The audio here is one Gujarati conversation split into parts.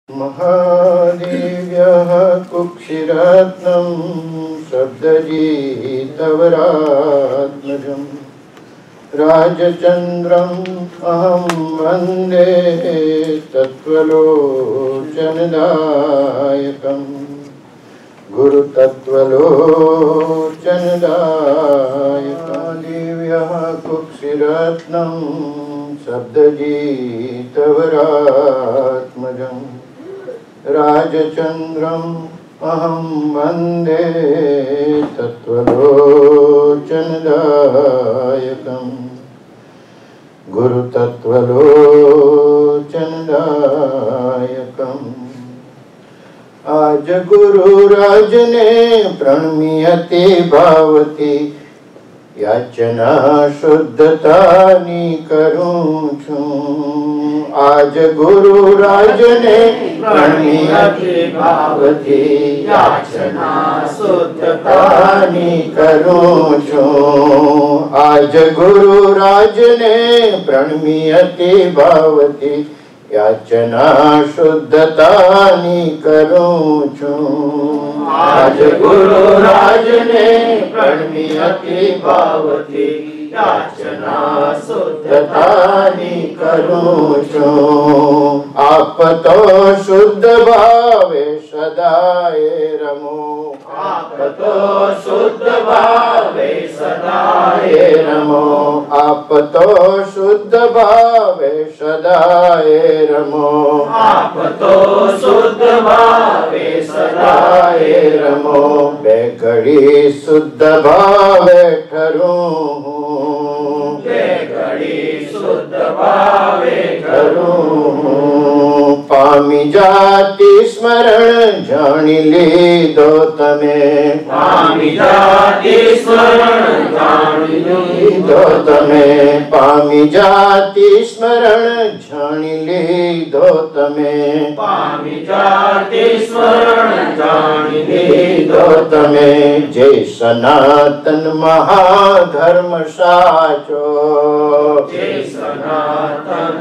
महादेव्यः कुक्षिरत्नं शब्दजितवरात्मजं राजचन्द्रम् अहं वन्दे तत्त्वलोचनदायकं गुरुतत्त्वलोचनदायकं। देव्यः कुक्षिरत्नं शब्दजितवरात्मजं राजचन्द्रम् अहं वन्दे तत्त्वलोचनदायकं गुरुतत्त्वलोचनदायकम्। आज गुरुराज ने प्रणम्यते भावती याचना शुद्धतानी करूं छूं। आज गुरुराज ने प्रणम्यते भावती याचना शुद्धतानी करूं छूं। आज गुरुराज ने प्रणम्यते भावती याचना शुद्धतानी करूं छूं। आज गुरुराज ने प्रणम्यते भावती याचना शुद्धतानी करूं छूं। आप तो शुद्ध भावे सदाए रमो। आप तो शुद्ध भावे सदाए रमो। आप तो शुद्ध भावे सदाए रमो। आप तो शुद्ध भावे सदाए रमो। बेघड़ी शुद्ध भावे ठरूं। बेघड़ी शुद्ध भावे ठरूं। पामी जाति स्मरण जानी लीधो तमे। पामी जाति स्मरण जानी लीधो तमे। पामी जाति स्मरण जानी लीधो तमे। पामी जाति स्मरण जानी लीधो तमे। जय सनातन महाधर्म साचो। जय सनातन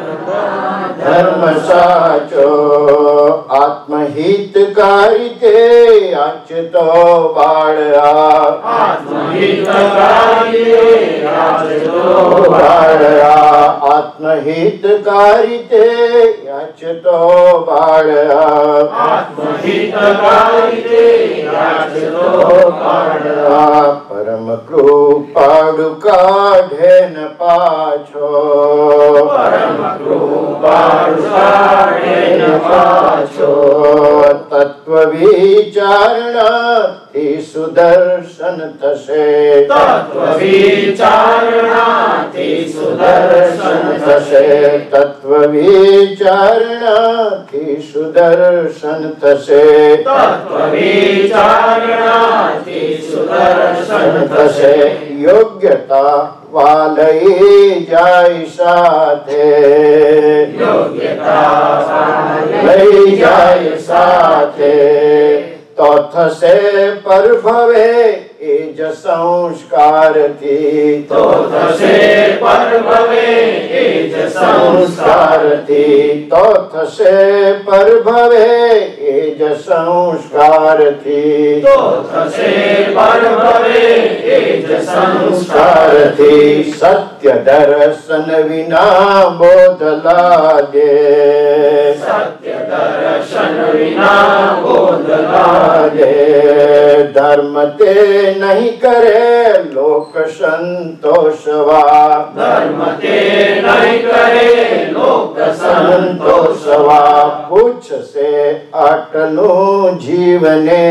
धर्म साचो। आत्महितकारी ते आचतो बाळा। आत्महितकारी ते आचतो बाळा। आत्महितकारी ते आचतो बाळा। आत्महितकारी ते आचतो बाळा। परम कृपाळु काढे न पाछो। परम कृपाळु काढे न पाछो। तत्व विचारणा थी सुदर्शन तसे। तत्व विचारणा थी सुदर्शन तसे। तत्व विचारणा थी सुदर्शन तसे। तत्व विचारणा थी सुदर्शन तसे। योग्यता वालई जाय साथे। योग्यता वालई जाय साथे। तो थसे पर भवे एज संस्कार थी। तो थसे पर भवे एज संस्कार थी। तो थसे पर भवे एज संस्कार थी। तो थसे पर भवे एज संस्कार थी। सत्य दर्शन विना बोध लागे। सत्य दर्शन विना बोध लागे। धर्म ते नहीं करे लोक संतोषवा। धर्म ते नहीं करे लोक संतोषवा। पूछ से आटलू जीवने।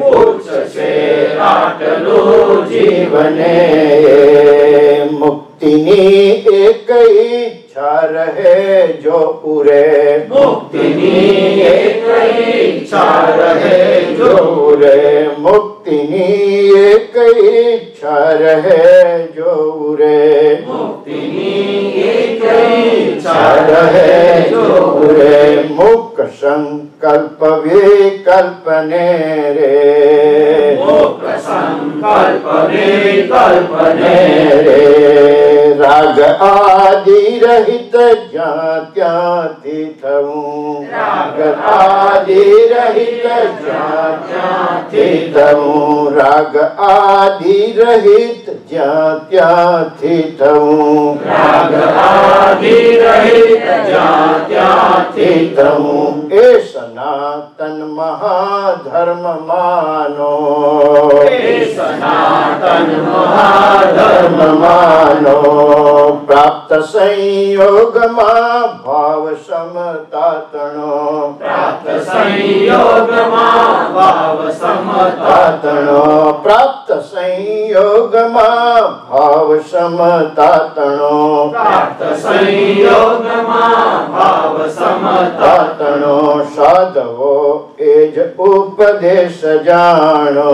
पूछ से आटलू जीवने। मुक्तिनी एक इच्छा रहे जो पूरे। मुक्तिनी एक इच्छा रहे जो पूरे। मुक्तिनी एक इच्छा रहे जो पूरे। मुक्तिनी एक इच्छा रहे जो पूरे। मुक्त संकल्प विकल्पने रे। मुक्त संकल्प विकल्पने रे। राग आदि રહિત જ્યાં ત્યાંથી થવું, રાગ આદિ રહિત જ્યાં ત્યાંથી થવું, રાગ આદિ રહિત જ્યાં ત્યાંથી થવું, રાગ આદિ રહિત જ્યાં ત્યાંથી થવું, એ સનાતન મહાધર્મ માનો, એ સનાતન મહાધર્મ માનો, પ્રાપ્ત સંયોગમાં ભાવ સમતાતણો, પ્રાપ્ત સંયોગમાં ભાવ સમતાતણો, પ્રાપ્ત સંયોગમાં ભાવ સમતાતણો, પ્રાપ્ત સંયોગમાં ભાવ સમતાતણો, સાધવો એ જ ઉપદેશ જાણો,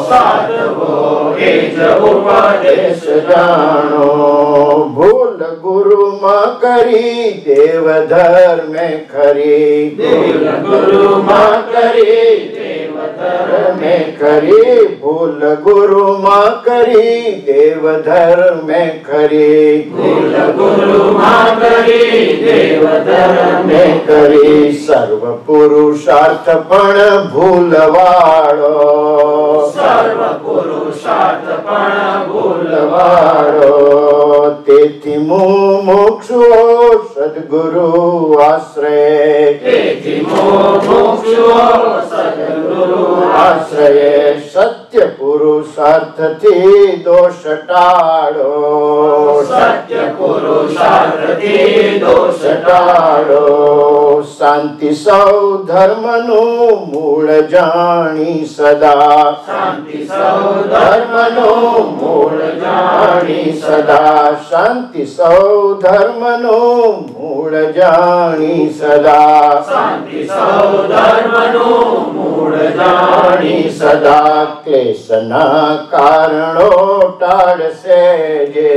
સાધવો એ જ ઉપદેશ જાણો, ભૂલ ગુરુમાં કરી દેવ ધર્મે ખરી, ભૂલ ગુરુમાં કરી દેવ ધર્મે ખરી, ભૂલ ગુરુમાં કરી દેવ ધર્મે ખરી, ભૂલ ગુરુમાં કરી દેવ ધર્મે ખરી, સર્વ પુરુષાર્થ પણ ભૂલવાળો, સર્વ પુરુષાર્થ પણ ભૂલવાળો, તેથી મુમુક્ષુ સદગુરુ આશ્રય, તેથી મુમુક્ષુ સદગુરુ આશ્રય, સત્ય પુરુષાર્થથી દોષ ટાળો, સત્ય પુરુષાર્થથી દોષ ટાળો, શાંતિ સૌ ધર્મનું મૂળ જાણી સદા, શાંતિ સૌ ધર્મનું મૂળ જાણી સદા, શાંતિ સૌ ધર્મનું મૂળ જાણી સદા, શાંતિ સૌ ધર્મનું મૂળ જાણી સદા, ક્લેશના કારણો ટાળશે જે,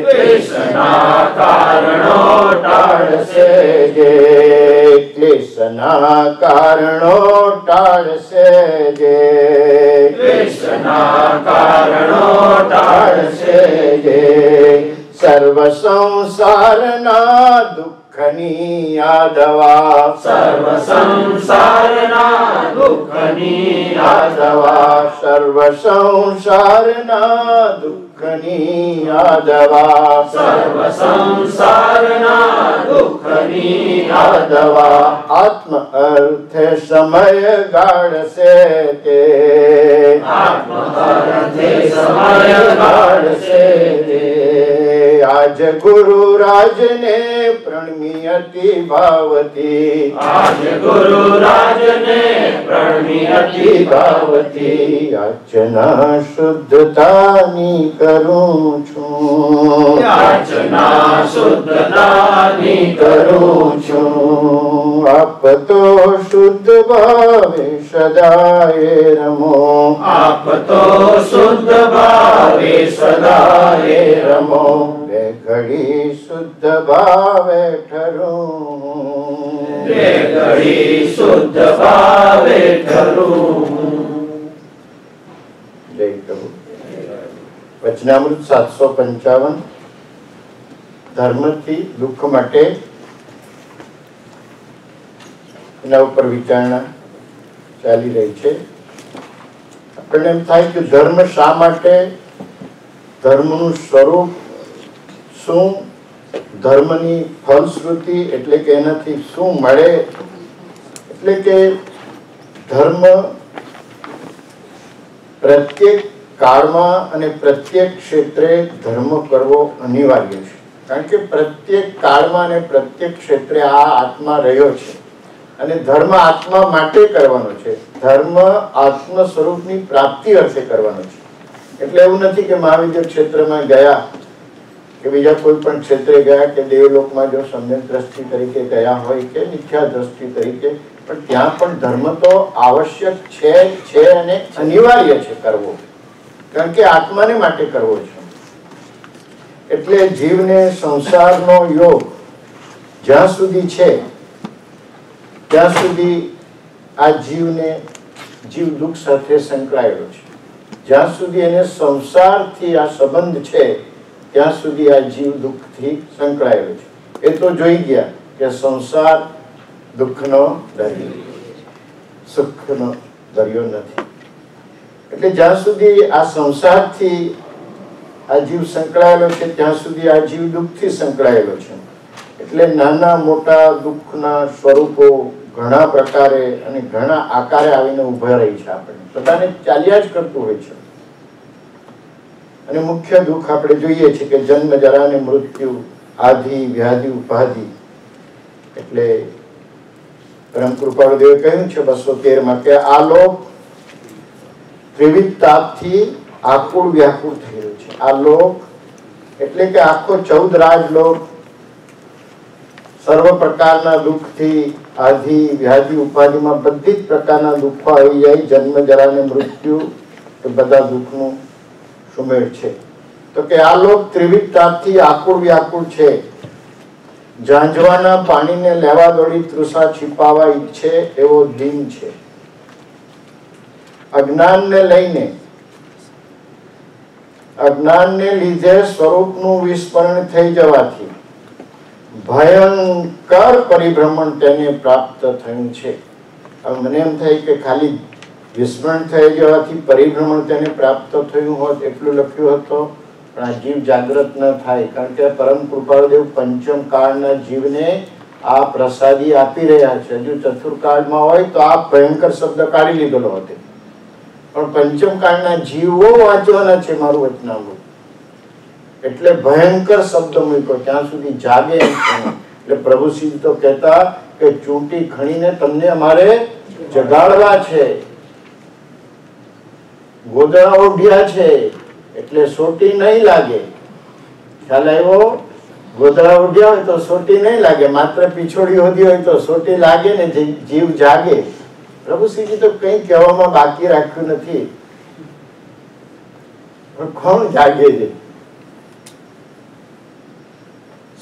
ક્લેશના કારણો ટાળશે જે, ક્લેશના કારણો ટાળશે જે, ક્લેશના કારણો ટાળશે જે, સર્વ સંસારના દુઃખની આ દવા, સર્વ સંસારના દુઃખની આ દવા, સર્વ સંસારના દુઃખની આ દવા, સર્વ સંસારના દુઃખની આ દવા, આત્મ અર્થે સમય ગાળશે તે, આત્મ અર્થે સમય ગાળશે તે, આજ ગુરુ રાજને પ્રણમી અતિ ભાવતી, આજ ગુરુ રાજને પ્રણમી અતિ ભાવતી, યાચના શુદ્ધતાની કરું છું, યાચના શુદ્ધતાની કરું છું, આપ તો શુદ્ધ ભાવે સદાય રમો, આપ તો શુદ્ધ ભાવે સદાય રમો, બે ઘડી શુદ્ધ ભાવે ઠરું, બે ઘડી શુદ્ધ ભાવે ઠરું. જય પ્રભુ. વચનામૃત 755 ધર્મથી દુઃખ માટે, એના ઉપર વિચારણા ચાલી રહી છે. આપણને એમ થાય કે ધર્મ શા માટે, ધર્મનું સ્વરૂપ શું, ધર્મની ફલશ્રુતિ એટલે કે એનાથી શું મળે, એટલે કે ધર્મ પ્રત્યેક કાળમાં અને પ્રત્યેક ક્ષેત્રે ધર્મ કરવો અનિવાર્ય છે. કારણ કે પ્રત્યેક કાળમાં અને પ્રત્યેક ક્ષેત્રે આ આત્મા રહ્યો છે અને ધર્મ આત્મા માટે કરવાનો છે, ધર્મ આત્મ સ્વરૂપની પ્રાપ્તિ અર્થે કરવાનો છે. એટલે એવું નથી કે મહાવિદ્ય ક્ષેત્રમાં ગયા કે બીજા કોઈ પણ ક્ષેત્રે ગયા કે દેવલોકમાં જો સમ્યક દ્રષ્ટિ તરીકે ગયા હોય કે મિથ્યા દ્રષ્ટિ તરીકે, પણ ત્યાં પણ ધર્મ તો આવશ્યક છે અને અનિવાર્ય છે કરવો, કારણ કે આત્માને માટે કરવો છે. એટલે જીવને સંસારનો યોગ જ્યાં સુધી છે ત્યાં સુધી આ જીવ દુઃખ સાથે સંકળાયેલો છે. જ્યાં સુધી એને સંસારથી આ સંબંધ છે ત્યાં સુધી આ જીવ દુઃખથી સંકળાયેલો છે. એ તો જોઈ ગયા કે સંસાર દુઃખનો દરિયો, સુખનો દરિયો નથી. એટલે જ્યાં સુધી આ સંસારથી આ જીવ સંકળાયેલો છે ત્યાં સુધી આ જીવ દુઃખથી સંકળાયેલો છે. એટલે નાના મોટા દુઃખના સ્વરૂપો ઘણા પ્રકારે અને ઘણા આકારે આવીને ઉભા રહી છે. આપણે બધાને ચાલ્યા જ કરતું હોય છે. અને મુખ્ય દુઃખ આપણે જોઈએ છે કે જન્મ, જરા અને મૃત્યુ, આધિ, વ્યાધિ, ઉપાધિ. એટલે પરમ કૃપાળુદેવે કહ્યું છે 213 કે આ લોક ત્રિવિધ તાપથી આકુળ વ્યાકુળ થયેલો છે. આ લોક એટલે કે આખો 14 રાજલોક સર્વ પ્રકારના દુઃખથી, આધિ, વ્યાધિ, ઉપાધિમાં બધી જ પ્રકારના દુઃખો આવી જાય. જન્મ, જરા અને મૃત્યુ એ બધા દુઃખનું સુમેળ છે. તો કે આ લોક ત્રિવિધ તાપથી આકુળ વ્યાકુળ છે. ઝાંઝવાના પાણીને લેવા દોડી તૃષા छिपावा ઈચ્છે એવો દિન છે. અજ્ઞાનને લીધે સ્વરૂપનું વિસ્મરણ થઈ જવાથી ભયંકર પરિભ્રમણ તેને પ્રાપ્ત થયું છે. હવે મને એમ થાય કે ખાલી વિસ્મરણ થઈ જવાથી પરિભ્રમણ તેને પ્રાપ્ત થયું હોત એટલું લખ્યું હતું, પણ આ જીવ જાગૃત ન થાય. કારણ કે પરમ કૃપાળુદેવ પંચમ કાળના જીવને આ પ્રસાદી આપી રહ્યા છે. હજુ ચતુર કાળમાં હોય તો આ ભયંકર શબ્દ કાઢી લીધેલો હતો, પણ પંચમ કાળના જીવો વાંચવાના છે મારું વચનામૃત. એટલે ભયંકર શબ્દ મૂક્યો ત્યાં સુધી જાગે એમ છે. એટલે પ્રભુશ્રી તો કહેતા કે ચૂંટી ખણીને તમને અમારે જગાડવા છે, ગોદડા ઓઢ્યા છે એટલે સોટી નહીં લાગે. ખ્યાલ આવ્યો? ગોદડા ઓઢ્યા હોય તો સોટી નહીં લાગે, માત્ર પીછોડી હોધી હોય તો સોટી લાગે ને જીવ જાગે. પ્રભુશ્રીજી તો કઈ કહેવામાં બાકી રાખ્યું નથી. કોણ જાગે છે?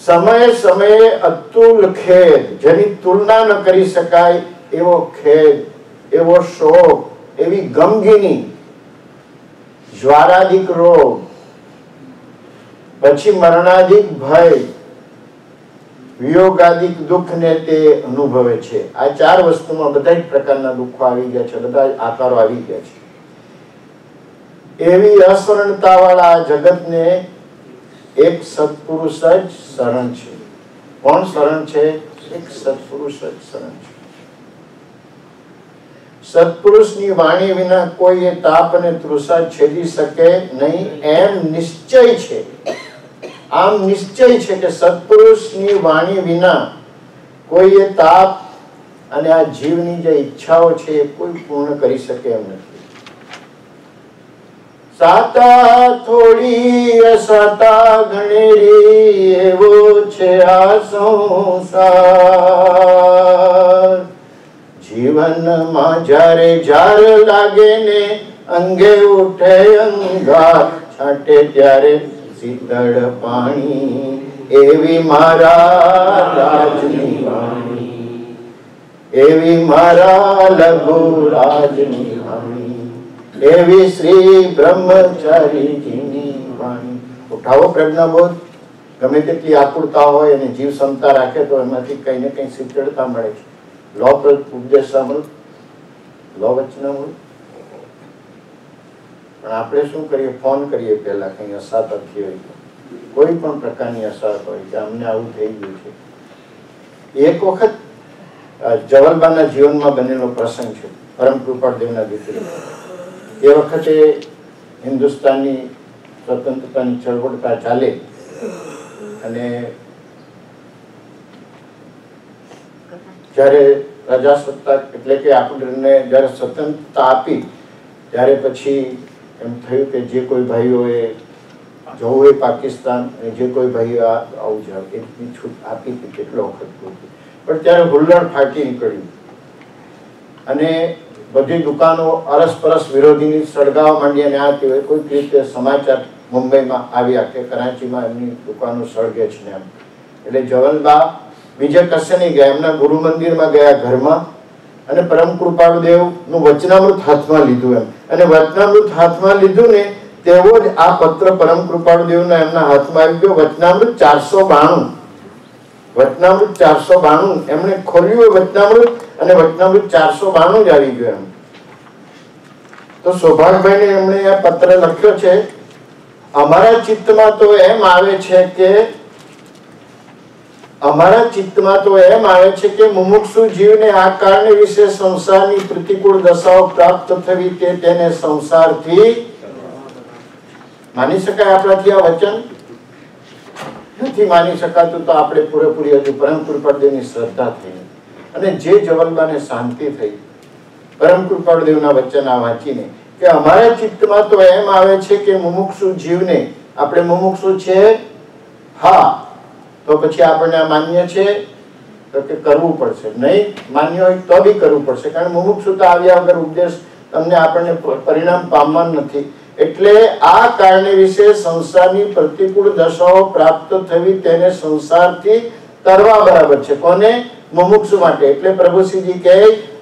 સમયે સમયે અતુલ ખેદ, જેની તુલના ન કરી શકાય એવો ખેદ, એવો શોક, એવી ગમગીની, જ્વારાદિક રોગ, પછી મરણાદિક ભય, વિયોગાદિક દુઃખ ને તે અનુભવે છે. આ 4 વસ્તુમાં બધા જ પ્રકારના દુઃખો આવી ગયા છે, બધા આકારો આવી ગયા છે. એવી અસરણતા વાળા જગતને એક સત્પુરુષ જ શરણ છે. કોણ શરણ છે? એક સત્પુરુષ જ શરણ છે. સત્પુરુષની વાણી વિના કોઈ એ તાપ અને તૃષા છેદી શકે નહીં એમ નિશ્ચય છે. આમ નિશ્ચય છે કે સત્પુરુષની વાણી વિના કોઈ એ તાપ અને આ જીવની જે ઈચ્છાઓ છે એ કોઈ પૂર્ણ કરી શકે એમ નથી. સાતા થોડી અસાતા ઘણેરી એવો છે આ સંસાર. જીવનમાં જ્યારે જાર લાગે ને અંગે ઉઠે અંગાર, છાંટે ત્યારે શીતળ પાણી, એવી મારા રાજની વાણી, એવી મારા લઘુ રાજની વાણી, એવી શ્રી બ્રહ્મચારીજીની વાણી. ઉઠાવો પ્રજ્ઞાબોધ. ગમે તેટલી આકુળતા હોય અને જીવ ક્ષમતા રાખે તો એમાંથી કઈ ને કઈ શીતળતા મળે છે. લો ઉપદેશામૃત, લો વચનામૃત. પણ આપણે શું કરીએ? ફોન કરીએ પહેલા કઈ અસાત થઈ હોય, કોઈ પણ પ્રકારની અસાત હોય કે અમને આવું થઈ ગયું છે. એક વખત જવલબાના જીવનમાં બનેલો પ્રસંગ છે. પરમ કૃપાળદેવના દીકરી, એ વખતે હિન્દુસ્તાનની સ્વતંત્રતાની ચળવળતા ચાલે અને જ્યારે પ્રજાસત્તાક એટલે કે આપણને જ્યારે સ્વતંત્રતા આપી ત્યારે પછી એમ થયું કે જે કોઈ ભાઈઓએ જવું હોય પાકિસ્તાન, જે કોઈ ભાઈઓ આવું જાવ એટલી છૂટ આપી હતી કેટલો વખત પૂરતી. પણ ત્યારે હુલ્લડ ફાટી નીકળ્યું અને બધી દુકાનો અરસપરસ વિરોધીની સળગાવવા માંડી. અને આ કહેવાય કોઈક રીતે સમાચાર મુંબઈમાં આવ્યા કે કરાચીમાં એમની દુકાનો સળગે છે ને એમ. એટલે જવલબા બીજે કશે નહીં ગયા, એમના ગુરુ મંદિરમાં ગયા ઘરમાં, અને પરમ કૃપાળુદેવનું વચનામૃત હાથમાં લીધું એમ. અને વચનામૃત હાથમાં લીધું ને તેવો જ આ પત્ર પરમ કૃપાળુ દેવના એમના હાથમાં આવી ગયો. વચનામૃત 492, વચનામૃત 492 એમણે ખોલ્યું વચનામૃત, અને વચનામૃત 492 જ આવી ગયો એમ. તો સૌભાગભાઈને એમણે આ પત્ર લખ્યો છે. અમારા ચિત્તમાં તો એમ આવે છે કે મુમુક્ષુ જીવને આ કારણે વિશે સંસારની પ્રતિકૂળ દશાઓ પ્રાપ્ત થવી તે તેને સંસારથી માની શકાય. આપણાથી આ વચન નથી માની શકાતું. તો આપણે પૂરેપૂરી હજુ પરમ કૃપાળુદેવની શ્રદ્ધા થઈ અને જે જવલબાને શાંતિ થઈ પરમ કૃપાળુદેવના વચન આ વાંચીને, કે અમારા ચિત્તમાં તો એમ આવે છે કે મુમુક્ષુ જીવને, આપણે મુમુક્ષુ છે, હા, તો પછી આપણને આ માન્ય છે તો કે કરવું પડશે. નહીં માન્ય હોય તો બી કરવું પડશે, કારણ મુમુક્ષુતા આવ્યા વગર ઉપદેશ તમને આપણને પરિણામ પામવાનું નથી. એટલે આ કારણે વિશે સંસારની પ્રતિકૂળ દશાઓ પ્રાપ્ત થવી તેને સંસારથી તરવા બરાબર છે. કોને? મુમુક્ષુ માટે. એટલે પ્રભુશ્રીજી કહે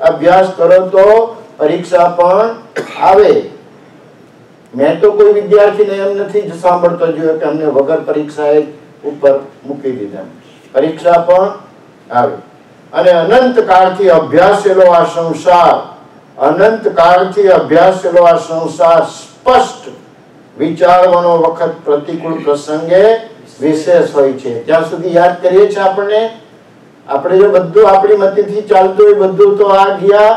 અભ્યાસ કરો તો પરીક્ષા પણ આવે. મેં તો કોઈ વિદ્યાર્થીને એમ નથી સાંભળતો જોયો કે અમને વગર પરીક્ષાએ ઉપર મૂકી દીધા. પરીક્ષા પણ આવે. અને અનંત કાળથી અભ્યાસેલો આ સંસાર, અનંત કાળથી અભ્યાસેલો આ સંસાર સ્પષ્ટ વિચારવાનો વખત પ્રતિકૂળ પ્રસંગે વિશેષ હોય છે. ત્યાં સુધી યાદ કરીએ છીએ આપણે જો બધું આપણી મતીથી ચાલતું હોય બધું, તો આ ગયા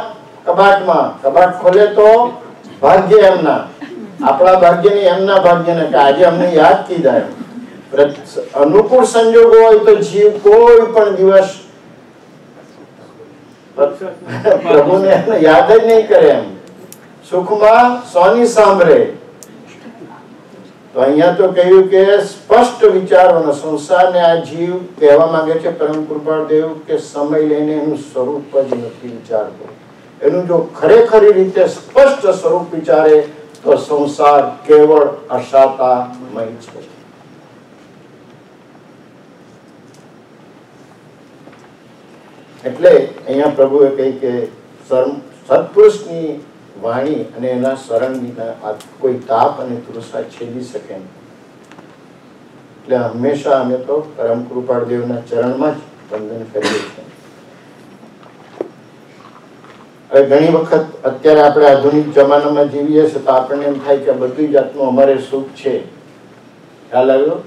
કબાટમાં. કબાટ ખોલે તો ભાગ્ય એમના, આપણા ભાગ્ય ને એમના ભાગ્ય ને, કે આજે અમને યાદ કીધા એમ. અનુકૂળ સંજોગો હોય તો જીવ કોઈ પણ દિવસ પ્રભુને યાદ જ નહીં કરે એમ. સુખમાં સોની સાંભળે. તો અહીંયા તો કહ્યું કે સ્પષ્ટ વિચારવાનો. સંસારને આ જીવ કહેવા માંગે છે પરમ કૃપાળુદેવ કે સમય લઈને એનું સ્વરૂપ જ નથી વિચારતો. એનું જો ખરેખરી રીતે સ્પષ્ટ સ્વરૂપ વિચારે તો સંસાર કેવળ અશાતામય છે. એટલે અહીંયા પ્રભુએ કહી કે સત્પુરુષની વાણી અને એના શરણ વિના કોઈ તાપ અને તૃષા છેદી શકે નહીં. એટલે હંમેશા અમે તો પરમ કૃપાળુદેવના ચરણમાં જ વંદન કરીએ છીએ. હવે ઘણી વખત અત્યારે આપણે આધુનિક જમાનામાં જીવીએ છીએ તો આપણને એમ થાય કે બધી જાતનું અમારે સુખ છે. ખ્યાલ આવ્યો?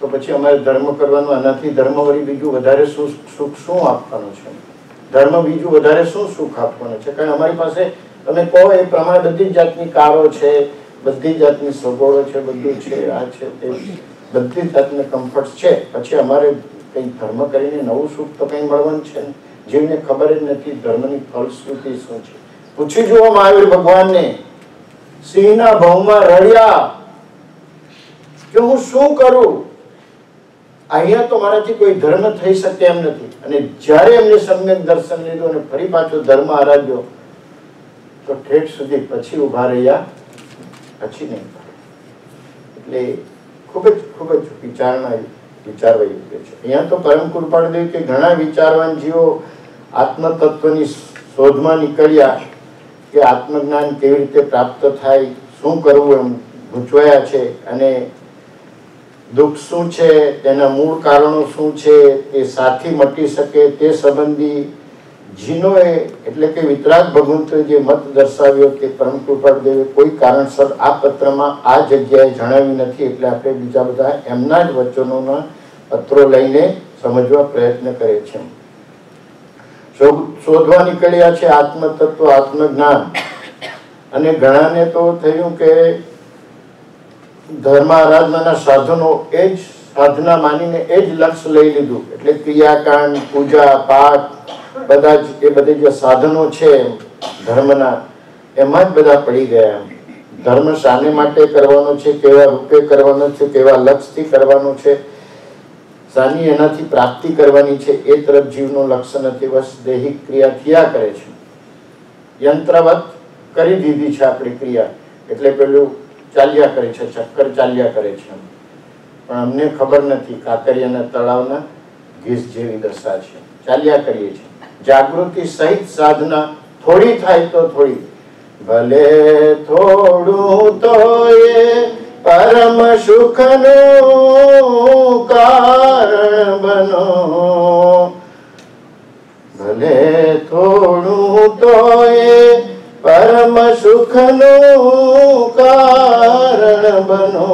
તો પછી અમારે ધર્મ કરવાનું, આનાથી ધર્મ વળી બીજું વધારે સુખ શું આપવાનું છે? ધર્મ બીજું વધારે શું સુખ આપવાનું છે? કારણ અમારી પાસે તમે કહો એ પ્રમાણે બધી જાતની કારો છે, બધી જાતની સગવડો છે, બધું છે, આ છે, તે બધી જાતના કમ્ફર્ટ છે. પછી અમારે કઈ ધર્મ કરીને નવું સુખ તો કઈ મળવાનું છે ને. જેમને ખબર જ નથી ધર્મની ફલશ્રુતિ શું છે. પૂછી જુઓ મહાવીર ભગવાનને, સિંહના ભવમાં રડ્યા કે હું શું કરું, અહીંયા તો મારાથી કોઈ ધર્મ થઈ શકે એમ નથી. અને જ્યારે એમને સમ્યક દર્શન લીધું અને ફરી પાછો ધર્મ આરાધ્યો તો ઠેઠ સુધી પછી ઉભા રહ્યા, પછી નહીં. એટલે ખૂબ જ વિચારવા યોગ્ય છે. અહીંયા તો પરમ કૃપાળુદેવ કે ઘણા વિચારવાન જીવો આત્મતત્વની શોધમાં નીકળ્યા કે આત્મજ્ઞાન કેવી રીતે પ્રાપ્ત થાય, શું કરવું એમ ગૂંચવાયા છે. અને દુઃખ શું છે, તેના મૂળ કારણો શું છે, તે સાથી મટી શકે તે સંબંધી જીનોએ એટલે કે વિતરાગ ભગવંતોએ જે મત દર્શાવ્યો તે પરમ કૃપાળુદેવે કોઈ કારણસર આ પત્રમાં આ જગ્યાએ જણાવ્યું નથી. એટલે આપણે બીજા બધા એમના જ વચનોના પત્રો લઈને સમજવા પ્રયત્ન કરે છે. શોધવા નીકળ્યા છે આત્મતત્વ, આત્મજ્ઞાન. અને ઘણાને તો થયું કે ધર્મ આરાધનાના સાધનો એ જ સાધના માનીને એ જ લક્ષ્ય લઈ લીધું. એટલે ક્રિયાકાંડ, પૂજા પાઠ, બધા જ એ બધે જે સાધનો છે ધર્મના એમાં જ બધા પડી ગયા. ધર્મ શાને માટે કરવાનો છે, કેવા રૂપે કરવાનો છે, કેવા લક્ષ્યથી કરવાનો છે, શાની એનાથી પ્રાપ્તિ કરવાની છે એ તરફ જીવનું લક્ષ્ય નથી. બસ દૈહિક ક્રિયા થયા કરે છે, યંત્રવત કરી દીધી છે આપણી ક્રિયા. એટલે પેલું ચાલ્યા કરે છે, ચક્કર ચાલ્યા કરે છે. પણ અમને ખબર નથી કાંકરિયાના તળાવના ઘીસ જેવી દશા છે. ચાલ્યા કરીએ છીએ. જાગૃતિ સહિત સાધના થોડી થાય તો થોડી, ભલે થોડું તો એ પરમ સુખનું કારણ બનો, ભલે થોડું તો એ પરમ સુખનું કારણ બનો,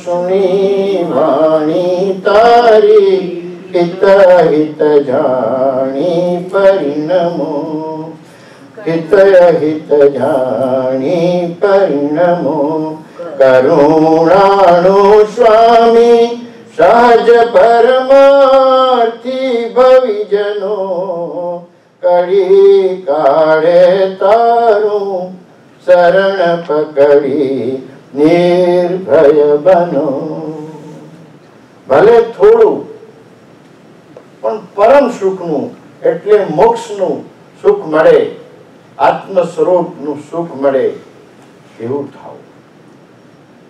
સુની વાણી તારી હિત હિત જાણી પરિણમો, હિત હિત જાણી પરિણમો, કરુણાણુ સ્વામી સહજ પરમાર્થી ભવિજનો, કડી કાળે તારું શરણ પકડી નિર્ભય બનો. ભલે થોડું પણ પરમ સુખનું એટલે મોક્ષનું સુખ મળે, આત્મ સ્વરૂપનું સુખ મળે એવું થાવ.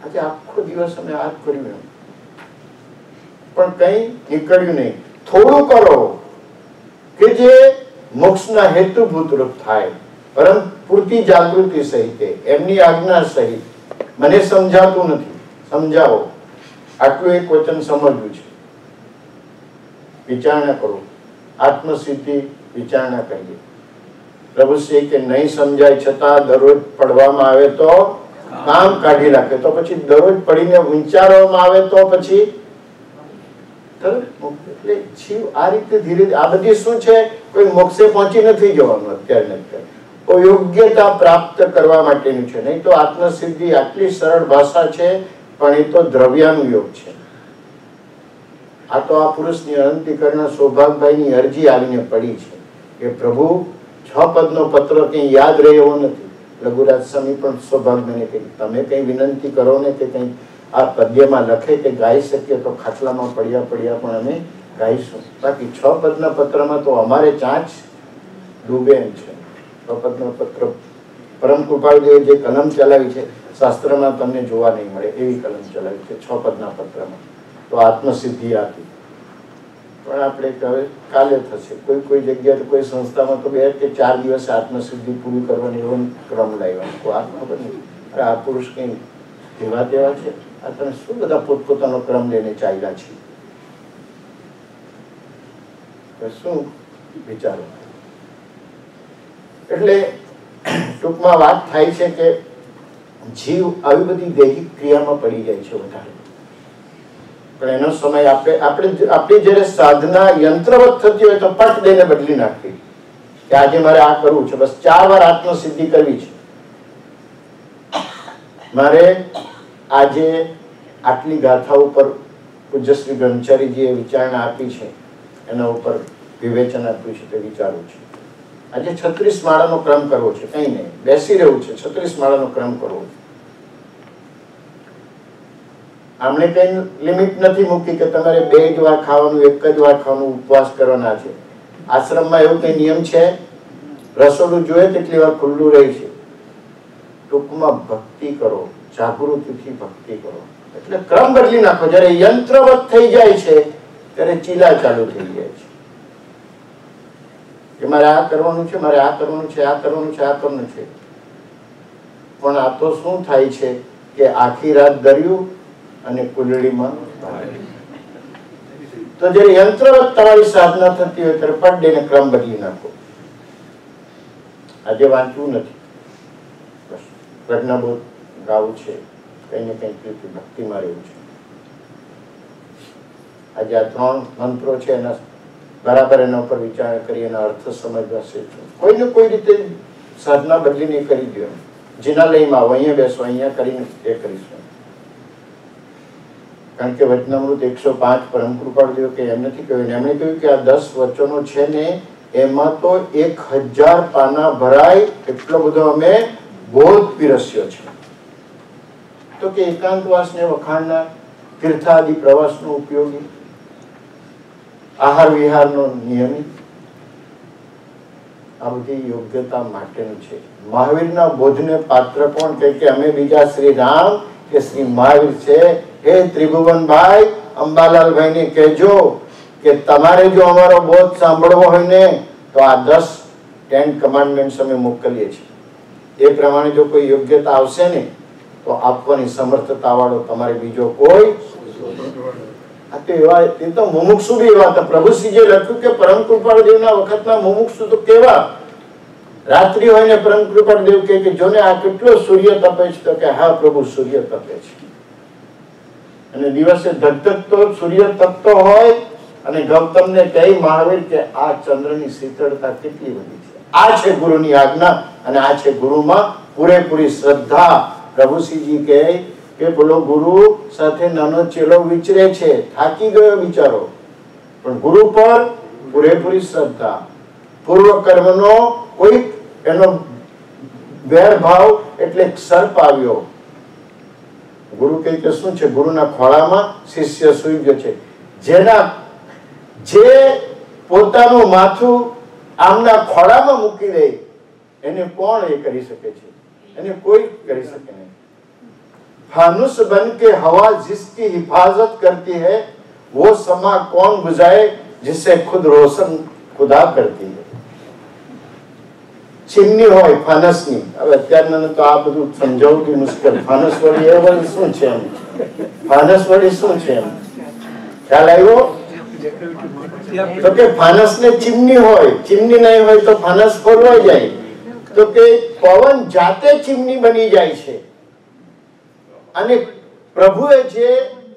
આજે આખો દિવસ અમે આ કર્યું પણ કઈ નીકળ્યું નહીં. થોડું કરો કે જે મોક્ષના હેતુભૂત રૂપ થાય, પરમ પૂરતી જાગૃતિ સહિત, એમની આજ્ઞા સહિત. મને સમજાતું નથી, સમજાવો. આટલું એક વચન સમજવું છે. વિચારણા કરો, આત્મસિદ્ધિ વિચારણા કરીએ. પ્રભુ શ્રી કે નહીં સમજાય છતાં દરરોજ પડવામાં આવે તો કામ કાઢી રાખે, તો પછી દરરોજ પડીને વિચારવામાં આવે તો પછી એટલે જીવ આ રીતે ધીરે આ બધી શું છે, કોઈ મોક્ષે પહોંચી નથી જવાનું અત્યારે. યોગ્યતા પ્રાપ્ત કરવા માટેનું છે. નહીં તો આત્મસિદ્ધિ આટલી સરળ ભાષા છે, પણ એ તો દ્રવ્યાનું યોગ છે. આ તો આ પુરુષની અનંતીકરણ સૌભાગભાઈની અરજી આવીને પડી છે કે પ્રભુ 6 પદનો પત્ર કઈ યાદ રહે એવો નથી. લઘુરાજ સ્વામી પણ સૌભાગભાઈને કહ્યું તમે કઈ વિનંતી કરો ને કે કઈ આ પદ્યમાં લખે કે ગાઈ શકીએ તો ખાટલામાં પડ્યા પણ અમે ગાઈશું. બાકી 6 પદના પત્રમાં તો અમારે ચાંચ ડૂબે એમ છે. 6 પદનો પત્ર પરમ કૃપાળુદેવે જે કલમ ચલાવી છે શાસ્ત્રમાં તમને જોવા નહીં મળે એવી કલમ ચલાવી છે 6 પદના પત્રમાં. તો આત્મસિદ્ધિ આપી પણ આપણે હવે કાલે થશે. કોઈ જગ્યાએ કોઈ સંસ્થામાં તો 2 કે 4 દિવસે આત્મસિદ્ધિ પૂરી કરવાની એવો ક્રમ લાવ્યો. આ ખબર નહીં આ પુરુષ કઈ એવા તેવા છે. આ તમે શું બધા પોતપોતાનો ક્રમ લઈને ચાલ્યા છે, શું વિચારો? એટલે ટૂંકમાં વાત થાય છે કે જીવ આવી બધી દૈહિક ક્રિયામાં પડી જાય છે વધારે. પણ એનો સમય આપણી જયારે સાધના યંત્રવત થતી હોય તો પટ દઈને બદલી નાખવી કે આજે મારે આ કરવું છે, બસ 4 વાર આત્મસિદ્ધિ કરવી છે મારે. આજે આટલી ગાથા ઉપર પૂજ્ય શ્રી બ્રહ્મચારીજીએ વિચારણા આપી છે, એના ઉપર વિવેચન આપ્યું છે તે વિચારું છું. આજે 36 માળાનો ક્રમ કરવો છે, કઈ નહીં બેસી રહેવું છે, 36 માળાનો ક્રમ કરવો છે. આમણે કઈ લિમિટ નથી મૂકી કે તમારે 2 જ વાર ખાવાનું, 1 જ વાર ખાવાનું, ઉપવાસ કરવાના છે. આશ્રમમાં એવું કઈ નિયમ છે? રસોડું જોઈએ તેટલી વાર ખુલ્લું રહે છે. ટૂંકમાં ભક્તિ કરો, જાગૃતિથી ભક્તિ કરો. એટલે ક્રમ બદલી નાખો. જયારે યંત્રવત થઈ જાય છે ત્યારે ચીલા ચાલુ થઈ જાય છે કે મારે આ કરવાનું છે, મારે આ કરવાનું છે, આ કરવાનું છે, આ કરવાનું છે. પણ આ તો શું થાય છે કે આખી રાત દર્યું અને કુંડળીમાં તો જયારે યંત્રવત તમારી સાધના થતી હોય ત્યારે પટ દઈને ક્રમ બદલી નાખો. આજે વાંચવું નથી, બસ પ્રજ્ઞાબોધ ગાવું છે, કઈ ને કઈ ભક્તિમાં રહેવું છે. આજે આ 3 મંત્રો છે એના બરાબર એના ઉપર વિચાર કરી એના અર્થ સમજવા છે. કોઈ ને કોઈ રીતે સાધના બદલીને કરી દો. જિનાલયમાં આવો, અહીંયા બેસો, અહીંયા કરીને એ કરીશું. કારણ કે વચનામૃત 105 પરમ કૃપાળુદેવ કે એમ નથી કહ્યું, એમણે કહ્યું કે આ 10 વચનો છે ને એમાં તો 1000 પાના ભરાય એટલો બધો અમે બોધ પીરસ્યો છે. તો કે એકાંતવાસ ને વખાણના, તીર્થાદિ પ્રવાસનો ઉપયોગી, આહાર વિહારનો નિયમિત, આ બધી યોગ્યતા માટેનું છે. મહાવીરના બોધને પાત્ર કોણ? કે અમે બીજા શ્રી રામ કે શ્રી મહાવીર છે. હે ત્રિભુવનભાઈ, અંબાલાલભાઈને કહેજો કે તમારે જો અમારો બોધ સાંભળવો હોય ને તો આ 10 કમાન્ડમેન્ટ્સ અમે મોકલીએ છીએ. એ પ્રમાણે જો કોઈ યોગ્યતા આવશે ને તો આપવાની સમર્થતા વાળો તમારે બીજો કોઈ આ તો એવા એ તો મુમુક્ષુ બી એવા હતા. પ્રભુશ્રીજીએ લખ્યું કે પરમ કૃપાળ દેવના વખતના મુમુક્ષુ તો કેવા રાત્રિ હોય ને પરમ કૃપાળ દેવ કે જોને આ કેટલો સૂર્ય તપે છે તો કે હા પ્રભુ સૂર્ય તપે છે. અને દિવસે ધગધગતો સૂર્ય તપતો હોય અને ગૌતમને કહે મહાવીર કે આ ચંદ્રની શીતળતા કેટલી બધી છે. આ છે ગુરુની આજ્ઞા અને આ છે ગુરુમાં પૂરેપૂરી શ્રદ્ધા. પ્રભુશ્રીજી કહે કે બોલો ગુરુ સાથે નાનો ચેલો વિચરે છે, થાકી ગયો બિચારો, પણ ગુરુ પર પૂરેપૂરી શ્રદ્ધા. પૂર્વ કર્મનો કોઈ એનો વેરભાવ એટલે સર્પ આવ્યો. ગુરુ કહે કે શું છે? ગુરુના ખોળામાં શિષ્ય સૂઈ ગયો છે. જે પોતાનું માથું આમના ખોળામાં મૂકી દે એને કોણ એ કરી શકે છે? એને કોઈ કરી શકે નહીં. फानुस बन के हवा जिसकी हिफाजत करती है वो समा कौन बुझाए जिसे खुद रोशन खुदा करती है. ચીમની હોય ફાનસની. હવે અત્યારના તો આ બધું સમજાવવું બી મુશ્કેલ. ફાનસ વળી એ વળી શું છે એમ? ફાનસ વળી શું છે એમ ખ્યાલ આવ્યો? તો કે ફાનસ ને ચીમની હોય, ચીમની નહીં હોય તો ફાનસ ફોરવાઈ જાય. તો કે પવન જાતે ચીમની બની જાય છે અને પ્રભુએ જે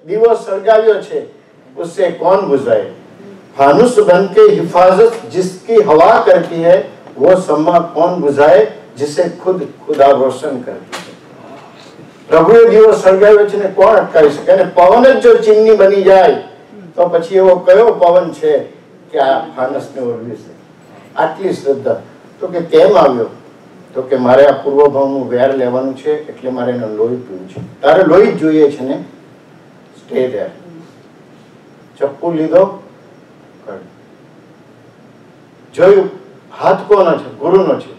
દીવો સળગાવ્યો છે उससे कौन बुझाए. फानुस बन के हिफाजत जिसकी हवा करती है वो सम्मा कौन बुझाए जिसे खुद खुदा रोशन करती है. પ્રભુએ દીવો સળગાવ્યો છે ને કોણ અટકાવી શકે? અને પવન જ જો ચીમની બની જાય તો પછી એવો કયો પવન છે કે આ ફાનસને ઓરવી શકે? આટલી શ્રદ્ધા. તો કે કેમ આવ્યો? તો કે મારે આ પૂર્વભાવનું વેર લેવાનું છે એટલે મારે એનું લોહી પીવું છે. તારે લોહી જ જોઈએ છે ને? Stay there. ચપ્પુ લીધો, જોયું હાથ કોનો છે? ગુરુનો છે.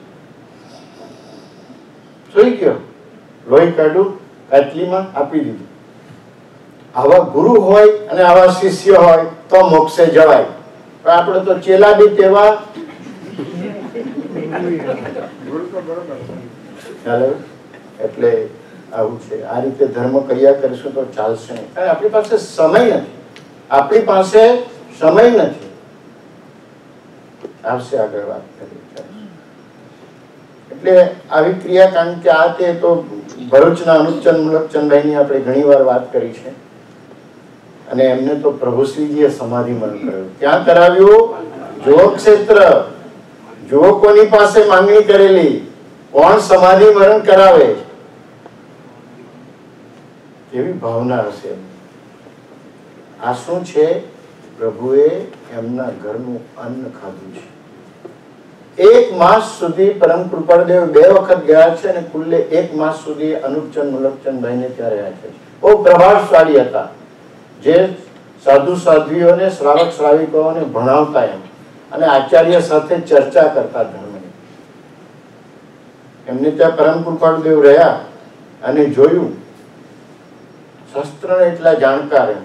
સુઈ ગયો, લોહી કાઢ્યું, કાટલીમાં આપી દીધું. આવા ગુરુ હોય અને આવા શિષ્ય હોય તો મોક્ષે જવાય. પણ આપણે તો ચેલા બી તેવા એટલે આવું છે. આ રીતે ધર્મ કર્યા કરીશું તો ચાલશે નહીં. આપણી પાસે સમય નથી. આપણી પાસે સમય નથી. આવશે આગળ વાત કરી. એટલે આવી ક્રિયા, કારણ કે આ તે તો ભરૂચના અનુપચંદ મુલકચંદભાઈની આપણે ઘણી વાર વાત કરી છે અને એમને તો પ્રભુશ્રીજીએ સમાધિ મરણ કર્યું. ક્યાં કરાવ્યું? જોગ ક્ષેત્ર. જો કોની પાસે માંગણી કરેલી, કોણ સમાધિ મરણ કરાવે? કેવી ભાવના હશે. આ શું છે? પ્રભુએ એમના ઘરનું અન્ન ખાધું છે. 1 માસ સુધી પરમ કૃપાળદેવ 2 વખત ગયા છે અને કુલ્લે 1 માસ સુધી અનુપચંદ મુલકચંદભાઈને ત્યાં રહ્યા છે. બહુ પ્રભાવશાળી હતા, જે સાધુ સાધ્વીઓને, શ્રાવક શ્રાવિકોને ભણાવતા એમ અને આચાર્ય સાથે ચર્ચા કરતા ધર્મની. એમને ત્યાં પરમ કૃપાળદેવ રહ્યા અને જોયું શસ્ત્રને એટલા જાણકાર એમ,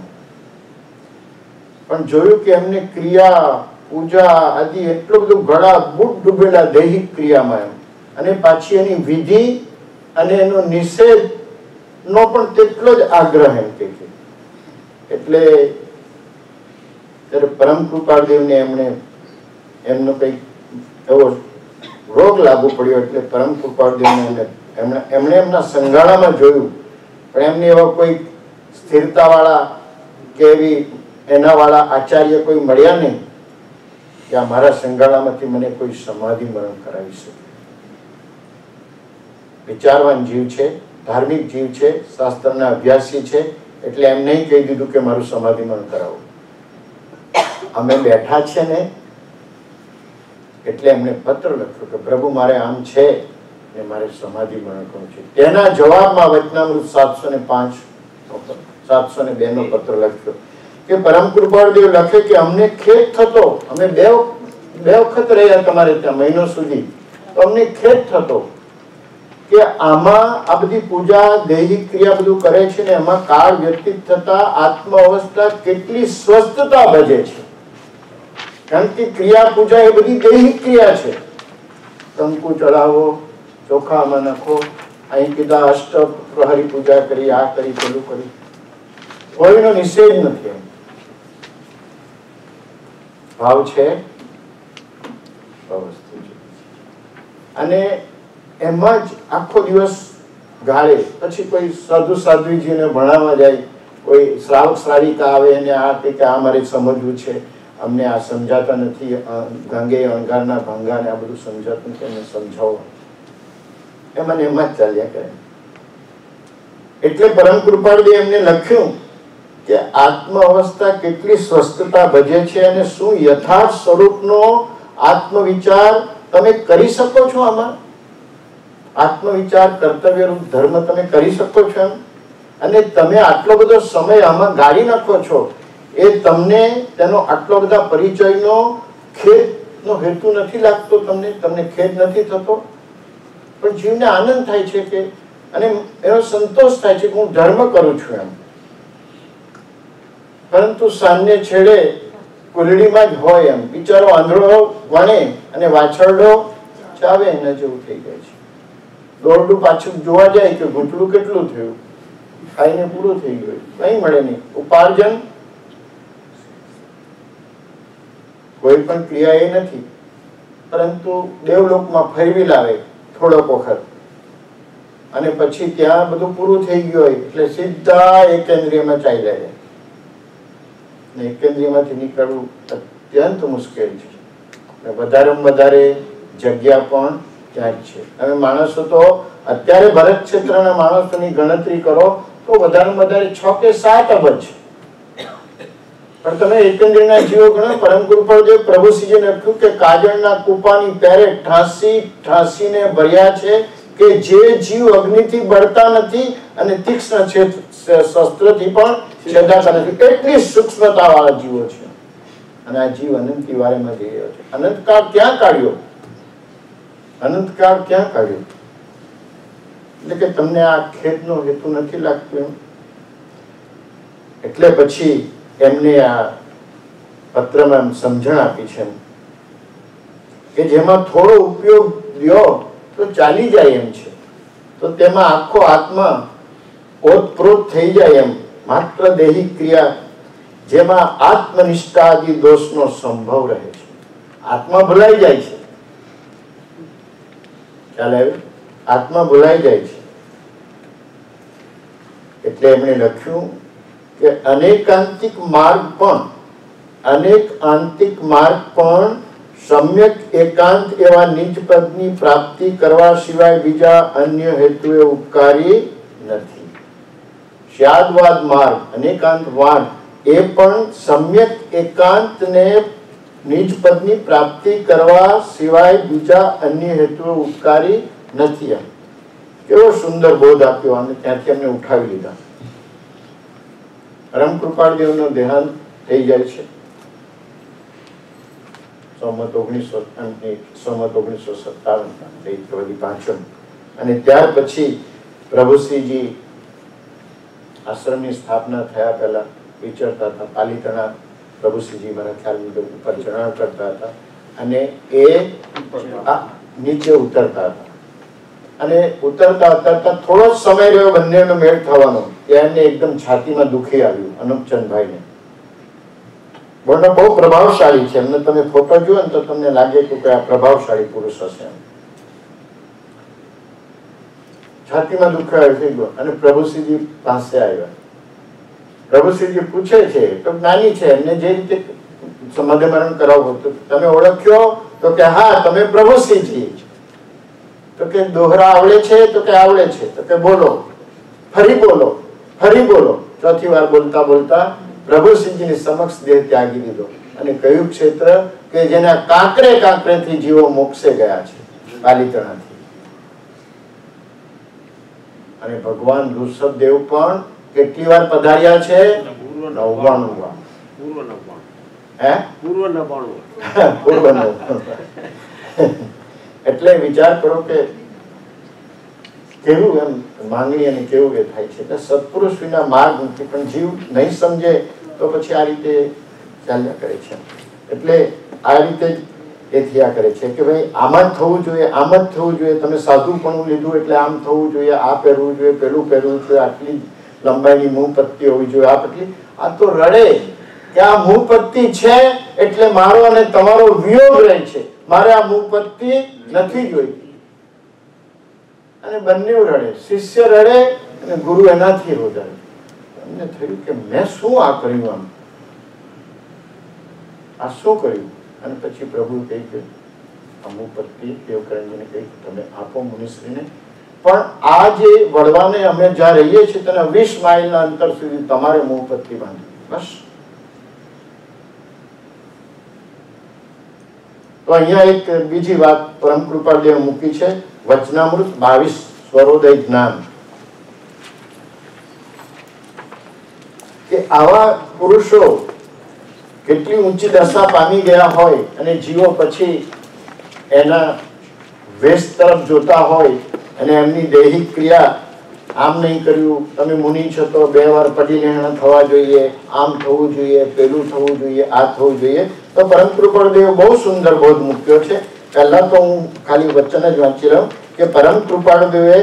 પણ જોયું કે એમને ક્રિયા, પૂજા આદિ એટલું બધું ગળા બુટ ડૂબેલા દૈહિક ક્રિયામાં એમ, અને પાછી એની વિધિ અને એનો નિષેધ નો પણ તેટલો જ આગ્રહ એમ કે. એટલે ત્યારે પરમ કૃપાળદેવને એમનો કઈક એવો રોગ લાગુ પડ્યો. એટલે પરમ કૃપાળદેવને એમણે એમના સંગાળામાં જોયું, પણ એમને એવા કોઈ સ્થિરતા વાળા કે એવી એના વાળા આચાર્ય કોઈ મળ્યા નહીં કે આ મારા સંગાળામાંથી મને કોઈ સમાધિ મરણ કરાવી શકે. વિચારવાન જીવ છે, ધાર્મિક જીવ છે, શાસ્ત્રના અભ્યાસી છે, એટલે એમ નહીં કહી દીધું કે મારું સમાધિ મરણ કરાવો. અમે બેઠા છે ને એટલે એમને પત્ર લખ્યો કે પ્રભુ મારે આમ છે ને મારે સમાધિ મરણ કરવું છે. તેના જવાબમાં વચનામૃત 705 702 નો પત્ર લખ્યો કે પરમ કૃપાળદેવ લખે કે અમને ખેદ થતો, અમે બે વખત રહ્યા તમારે ત્યાં મહિનો સુધી, તો અમને ખેદ થતો કે આમાં આ બધી પૂજા દૈહિક ક્રિયા બધું કરે છે ને એમાં કાળ વ્યતીત થતા આત્મ અવસ્થા કેટલી સ્વસ્થતા ભજે છે. કારણ કે ક્રિયા પૂજા એ બધી દૈહિક ક્રિયા છે. કંકુ ચડાવો, ચોખા આમાં નાખો, અહીં કીધા અષ્ટ પ્રહરી પૂજા કરી, આ કરી, પેલું કરી, કોઈનો નિષેધ નથી. ભાવ છે વસ્તુ છે. અને એમાં જ આખો દિવસ ગાળે. પછી કોઈ સાધુ સાધ્વીજીને ભણાવવા જાય, કોઈ શ્રાવક શ્રાવિકા આવે અને આ કે આ મારે સમજવું છે, અમને આ સમજાતા નથી, ગાંગે અણગારના ભાંગાને આ બધું સમજાતું નથી, અમને સમજાવો. એમાં એમાં જ ચાલ્યા કરે. એટલે પરમ કૃપાળુએ એમને લખ્યું કે આત્મ અવસ્થા કેટલી સ્વસ્થતા ભજે છે અને શું યથાર્થ સ્વરૂપનો આત્મવિચાર તમે કરી શકો છો. આમાં આત્મવિચાર કર્તવ્ય રૂપ ધર્મ તમે કરી શકો છો એમ. અને તમે આટલો બધો સમય આમાં ગાળી નાખો છો, એ તમને તેનો આટલો બધા પરિચયનો ખેદનો હેતુ નથી લાગતો. તમને ખેદ નથી થતો, પણ જીવને આનંદ થાય છે કે અને એનો સંતોષ થાય છે કે હું ધર્મ કરું છું એમ. પરંતુ સાંજે છેડે કુલડીમાં જ હોય એમ, બિચારો આંધળો વણે અને વાછરડો ચાવે એના જેવું થઈ જાય છે. દોરડું પાછું જોવા જાય કે ઘૂંટડું કેટલું થયું, ખાઈને પૂરું થઈ ગયું, કઈ મળે નહીં. ઉપાર્જન કોઈ પણ ક્રિયા એ નથી, પરંતુ દેવલોકમાં ફેરવી લાવે થોડોક વખત અને પછી ત્યાં બધું પૂરું થઈ ગયું હોય એટલે સીધા એકેન્દ્રિયમાં ચાલ્યા જાય. એકેન્દ્રિયમાંથી નીકળવું અત્યંત મુશ્કેલ છે. વધારેમાં વધારે જગ્યા પણ ત્યાં જ છે. હવે માણસો તો અત્યારે ભરત ક્ષેત્રના માણસોની ગણતરી કરો તો વધારેમાં વધારે 6 કે 7 અબજ છે. પણ તમે એકેન્દ્રના જીવો ગણો. પરમ કૃપાળુદેવ પ્રભુશ્રીજીને લખ્યું કે કાજળના કૂપાની પેરે ઠાંસીને ભર્યા છે કે જે જીવ અગ્નિથી બળતા નથી અને તીક્ષ્ણ શસ્ત્રથી પણ છેદાતા નથી. એટલી સૂક્ષ્મતા વાળા જીવો છે. અને આ જીવ અનંત વારેમાં જઈ રહ્યો છે. અનંતકાળ ક્યાં કાઢ્યો? અનંતકાળ ક્યાં કાઢ્યો? એટલે કે તમને આ ખેદનો હેતુ નથી લાગતો એમ. એટલે પછી એમને આ પત્રમાં સમજણ આપી છે કે જેમાં થોડો ઉપયોગ લ્યો તો ચાલી જાય એમ છે, તો તેમાં આખો આત્મા ઓતપ્રોત થઈ જાય એમ. માત્ર દેહી ક્રિયા જેમાં આત્મનિષ્ઠા આદિ દોષનો સંભવ રહે છે. આત્મા ભૂલાઈ જાય છે. ખ્યાલ આવ્યો? આત્મા ભૂલાઈ જાય છે. એટલે એમણે લખ્યું કે અનેકાંતિક માર્ગ પણ સમ્યક એકાંત એવા નિજ પદની પ્રાપ્તિ કરવા સિવાય બીજા અન્ય હેતુએ ઉપકારી નથી. શ્યાદવાદ માર્ગ, અનેકાંત માર્ગ એ પણ સમ્યક એકાંતને નિજ પદની પ્રાપ્તિ કરવા સિવાય બીજા અન્ય હેતુએ ઉપકારી નથી. એમ કેવો સુંદર બોધ આપ્યો અને ત્યાંથી અમને ઉઠાવી લીધા. પરમ કૃપાળદેવનું દેહાંત થઈ જાય છે સંમત 1957 અને ત્યાર પછી પ્રભુશ્રીજી આશ્રમની સ્થાપના થયા પહેલા વિચરતા હતા. પાલિતાણા પ્રભુશ્રીજી મારા ખ્યાલ મુજબ ઉપર ચઢાણ કરતા હતા અને એ નીચે ઉતરતા હતા. અને ઉતરતા થોડો સમય રહ્યો બંનેનો મેળ થવાનો, એને એકદમ છાતીમાં દુખી આવ્યું અનુપચંદભાઈને. વર્ણ બહુ પ્રભાવશાળી છે. એમને તમે ફોટો જુઓ ને તો તમને લાગે કે આ પ્રભાવશાળી પુરુષ હશે. છાતીમાં દુખાય થઈ ગયો અને પ્રભુશ્રીજી પાસે આવ્યા. પ્રભુશ્રીજી પૂછે છે તો જ્ઞાની છે, એમને જે રીતે મધ્યમરણ કરાવવું તો તમે ઓળખ્યો? તો કે હા, તમે પ્રભુશ્રીજી. તો કે દોહરા આવડે છે? તો કે આવડે છે. તો કે બોલો, ફરી બોલો, ફરી બોલો. ચોથી વાર બોલતા બોલતા પ્રભુશ્રીજીની સમક્ષ દેહ ત્યાગી દીધો અને કયું ક્ષેત્ર કે જેના કાંકરેથી જીવો મોક્ષે ગયા છે, પાલિતાણાથી. અને ભગવાન ઋષભદેવ પણ કેટલી વાર પધાર્યા છે? 99 વાર. પૂર્વ 99. એટલે વિચાર કરો કે કેવું એમ માંગણી અને કેવું એ થાય છે. એટલે સત્પુરુષ વિના માર્ગ નથી, પણ જીવ નહીં સમજે તો પછી આ રીતે ચાલ્યા કરે છે. એટલે આ રીતે એ થયા કરે છે કે ભાઈ આમ જ થવું જોઈએ, આમ જ થવું જોઈએ, તમે સાધુપણું લીધું એટલે આમ થવું જોઈએ, આ પહેરવું જોઈએ, પેલું પહેરવું જોઈએ, આટલી લંબાઈની મૂહપત્તી હોવી જોઈએ, આ પટલી. આ તો રડે કે આ મૂહપત્તી છે એટલે મારો અને તમારો વિયોગ રહે છે, મારે આ મૂહપત્તી નથી જોઈતી. અને બંને રડે, શિષ્ય રડે અને ગુરુ એનાથી રોધાય. એમને થયું કે મેં શું આ કર્યું, આ શું કર્યું? અને પછી પ્રભુ કહે કે અમુક પત્ની દેવકરણજીને કહી તમે આપો મુનિશ્રીને, પણ આ જે વડવાને અમે જ્યાં રહીએ છીએ તેને 20 માઇલના અંતર સુધી તમારે મોહપત્તી બાંધી. બસ. તો અહીંયા એક બીજી વાત પરમ કૃપાદેવ મૂકી છે, વચનામૃત 22 સ્વરોદય જ્ઞાન, કે આવા પુરુષો કેટલી ઊંચી દશા પામી ગયા હોય અને જીવો પછી એના વેશ તરફ જોતા હોય અને એમની દૈહિક ક્રિયા, આમ નહીં કર્યું, તમે મુનિ છો તો 2 વાર પડી લેણા થવા જોઈએ, આમ થવું જોઈએ, પેલું થવું જોઈએ, આ થવું જોઈએ. તો પરમ કૃપાળદેવ બહુ સુંદર બોધ મૂક્યો છે. પહેલા તો હું ખાલી વચન જ વાંચી લઉં કે પરમ કૃપાળદેવે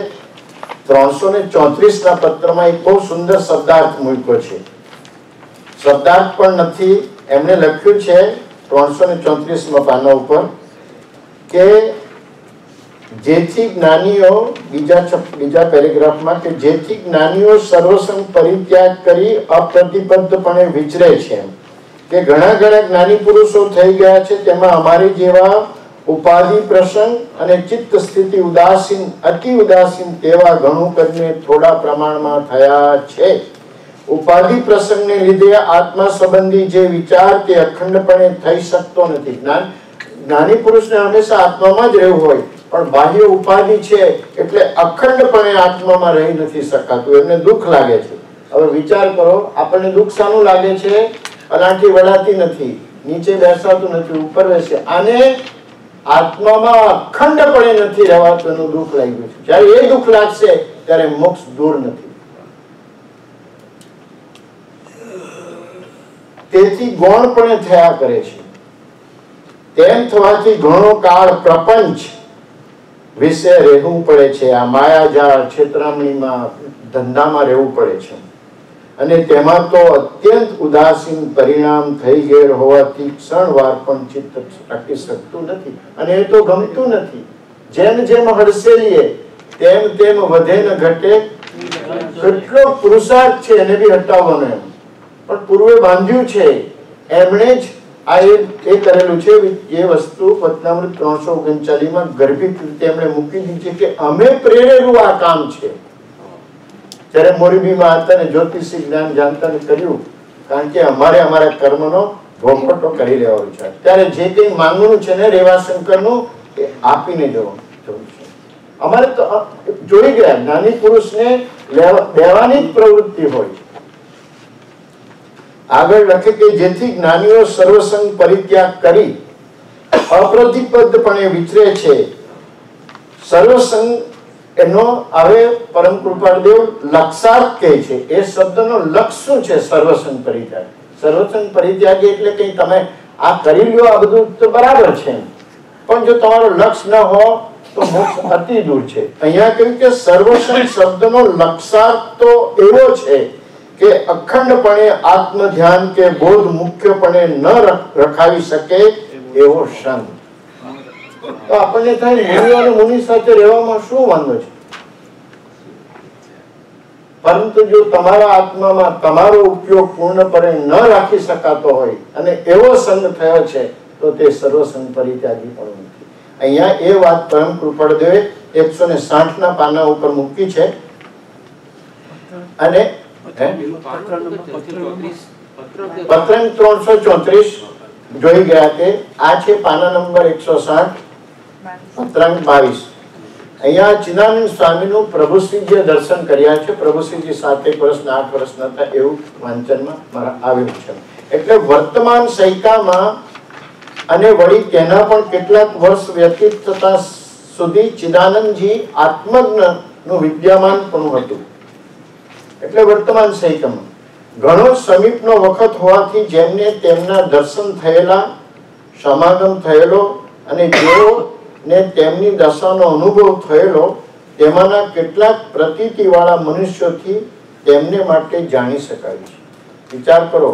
334 ના પત્રમાં એક બહુ સુંદર શબ્દાર્થ મૂક્યો છે. શબ્દાર્થ પણ નથી, એમણે લખ્યું છે 334માં પાના ઉપર કે જેથી જ્ઞાનીઓ, બીજા પેરેગ્રાફમાં, કે જેથી જ્ઞાનીઓ સર્વસંગ પરિત્યાગ કરી અપ્રતિબદ્ધપણે વિચરે છે, કે ઘણા જ્ઞાની પુરુષો થઈ ગયા છે, તેમાં અમારી જેવા ઉપાધિ પ્રસંગ અને ચિત્ત સ્થિતિ ઉદાસીન, અતિ ઉદાસીન તેવા ઘણું કરીને થોડા પ્રમાણમાં થયા છે. ઉપાધિ પ્રસંગને લીધે આત્મા સંબંધી જે વિચાર તે અખંડપણે થઈ શકતો નથી. જ્ઞાની પુરુષને હંમેશા આત્મામાં જ રહેવું હોય, પણ બાહ્ય ઉપાધિ છે એટલે અખંડપણે આત્મામાં રહી નથી શકાતું, એમને દુઃખ લાગે છે. હવે વિચાર કરો, આપણને દુઃખ શાનું લાગે છે? અલાંઠી વળાતી નથી, નીચે બેસાતું નથી, ઉપર બેસે, આને આત્મામાં અખંડપણે નથી રહેવાતું, એનું દુઃખ લાગ્યું છે. જ્યારે એ દુઃખ લાગશે ત્યારે મોક્ષ દૂર નથી. તેથી ગૌણપણે થયા કરે છે. તેમ થવાથી ઘણો કાળ પ્રપંચ વિશે રહેવું પડે છે, આ માયાજાળ છેતરામણીમાં, ધંધામાં રહેવું પડે છે. અને તેમાં તો અત્યંત ઉદાસીન પરિણામ થઈ ગયેલ હોવાથી ક્ષણવાર પણ ચિત્ત ટકી શકતું નથી. અને એ તો ગમતું નથી. જેમ જેમ હડસેલીએ તેમ તેમ વધે ન ઘટે. કેટલો પુરુષાર્થ છે એને બી હટાવવાનો, એમ પણ પૂર્વે બાંધ્યું છે, એમણે જ આ એ કરેલું છે. એ વસ્તુ વચનામૃત 339માં ગર્ભિત રીતે એમણે મૂકી દીધી કે અમે પ્રેરેલું આ કામ છે. ત્યારે મોરબીમાં હતા ને જ્યોતિષી જ્ઞાન જાણતા કર્યું, કારણ કે અમારે અમારા કર્મનો ભોગવટો કરી લેવાનો છે. ત્યારે જે કંઈ માંગવાનું છે ને રેવાશંકરનું, એ આપીને જવું છે. અમારે તો જોઈ ગયા, જ્ઞાની પુરુષને દેવાની જ પ્રવૃત્તિ હોય. આગળ લખે કે જેથી જ્ઞાનીઓ સર્વસંગ પરિત્યાગ કરી અપ્રતિબદ્ધપણે વિચરે છે. સર્વસંગ એનો હવે પરમ કૃપાળદેવ લક્ષાર્થ કહે છે. એ શબ્દનો લક્ષ શું છે? સર્વસંગ પરિત્યાગ. સર્વસંગ પરિત્યાગ એટલે કઈ તમે આ કરી લ્યો, આ બધું તો બરાબર છે, પણ જો તમારો લક્ષ ન હો તો મોક્ષ અતિ દૂર છે. અહીંયા કહ્યું કે સર્વસંગ શબ્દનો લક્ષાર્થ તો એવો છે કે અખંડપણે આત્મ ધ્યાન કે બોધ મુખ્યપણે ન રખાવી શકે એવો સંગ. તો આપણને થાય મુનિ અને મુનિ સાથે રહેવામાં શું વાંધો છે? પરંતુ જો તમારા આત્મામાં તમારો ઉપયોગ પૂર્ણપણે ન રાખી શકાતો હોય અને એવો સંગ થયો છે તો તે સર્વસંગ પરિત્યાગી પણ નથી. અહીંયા એ વાત પરમ કૃપાળદેવે 160 ના પાના ઉપર મૂકી છે. અને પત્રંગ 334 જોઈ ગયા કે આ છે પાના નંબર 160, પત્રંગ 22. અહીંયા ચિદાનંદ સ્વામીનું પ્રભુશ્રીજીએ દર્શન કર્યા છે. પ્રભુશ્રીજી 7 વર્ષના 8 વર્ષના હતા એવું વાંચનમાં મારા આવ્યું છે. એટલે વર્તમાન સૈકામાં અને વળી તેના પણ કેટલાક વર્ષ વ્યતીત થતા સુધી ચિદાનંદજી આત્મજ્ઞ નું વિદ્યમાન પણ હતું. એટલે વર્તમાન સૈકામાં ઘણો સમીપનો વખત હોવાથી જેમને તેમના દર્શન થયેલા, સમાગમ થયેલો અને જેઓને તેમની દશાનો અનુભવ થયેલો તેમાંના કેટલાક પ્રતીતિવાળા મનુષ્યોથી તેમને માટે જાણી શકાય છે. વિચાર કરો,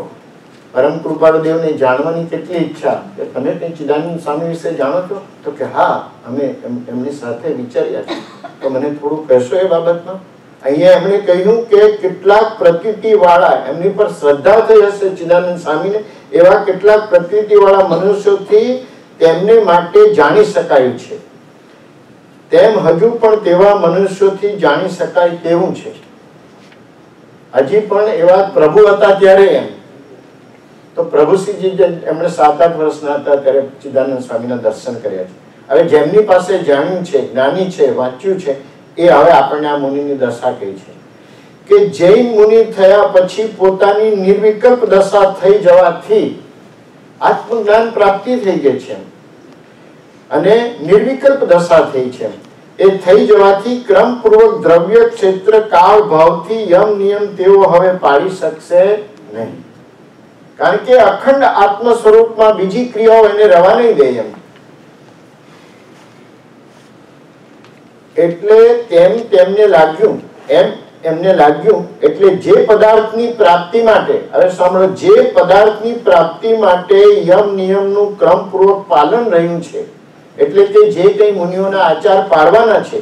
પરમ કૃપાળુદેવને જાણવાની કેટલી ઈચ્છા કે તમે કંઈ ચિદાનંદ સ્વામી વિશે જાણો છો? તો કે હા, અમે એમની સાથે વિચાર્યા છે. તો મને થોડું કહેશો એ બાબતમાં? અહીંયા એમણે કહ્યું કે કેટલાક પ્રતીતિવાળા, એમની પર શ્રદ્ધા થઈ હશે ચિદાનંદ સ્વામીને, એવા કેટલાક પ્રતીતિવાળા મનુષ્યોથી તેમને માટે જાણી શકાયું છે. તેમ હજુ પણ તેવા મનુષ્યોથી જાણી શકાય તેવું છે. હજી પણ એવા પ્રભુ હતા ત્યારે એમ તો પ્રભુશ્રીજી એમણે 7-8 વર્ષના હતા ત્યારે ચિદાનંદ સ્વામીના દર્શન કર્યા છે. હવે જેમની પાસે જાણ્યું છે, જ્ઞાની છે, વાંચ્યું છે, એ હવે આપણને આ મુનિની દશા કહી છે કે જૈન મુનિ થયા પછી પોતાની નિર્વિકલ્પ દશા થઈ જવાથી આત્મજ્ઞાન પ્રાપ્તિ થઈ ગઈ છે અને નિર્વિકલ્પ દશા થઈ છે. એ થઈ જવાથી ક્રમપૂર્વક દ્રવ્ય ક્ષેત્ર કાળ ભાવથી યમ નિયમ તેઓ હવે પાડી શકશે નહીં, કારણ કે અખંડ આત્મ સ્વરૂપમાં બીજી ક્રિયાઓ એને રવા નહીં દે એમ. એટલે તેમને લાગ્યું એટલે જે પદાર્થની પ્રાપ્તિ માટે, હવે સાંભળો, જે પદાર્થની પ્રાપ્તિ માટે યમ નિયમનું ક્રમપૂર્વક પાલન રહ્યું છે, એટલે કે જે કઈ મુનિઓના આચાર પાડવાના છે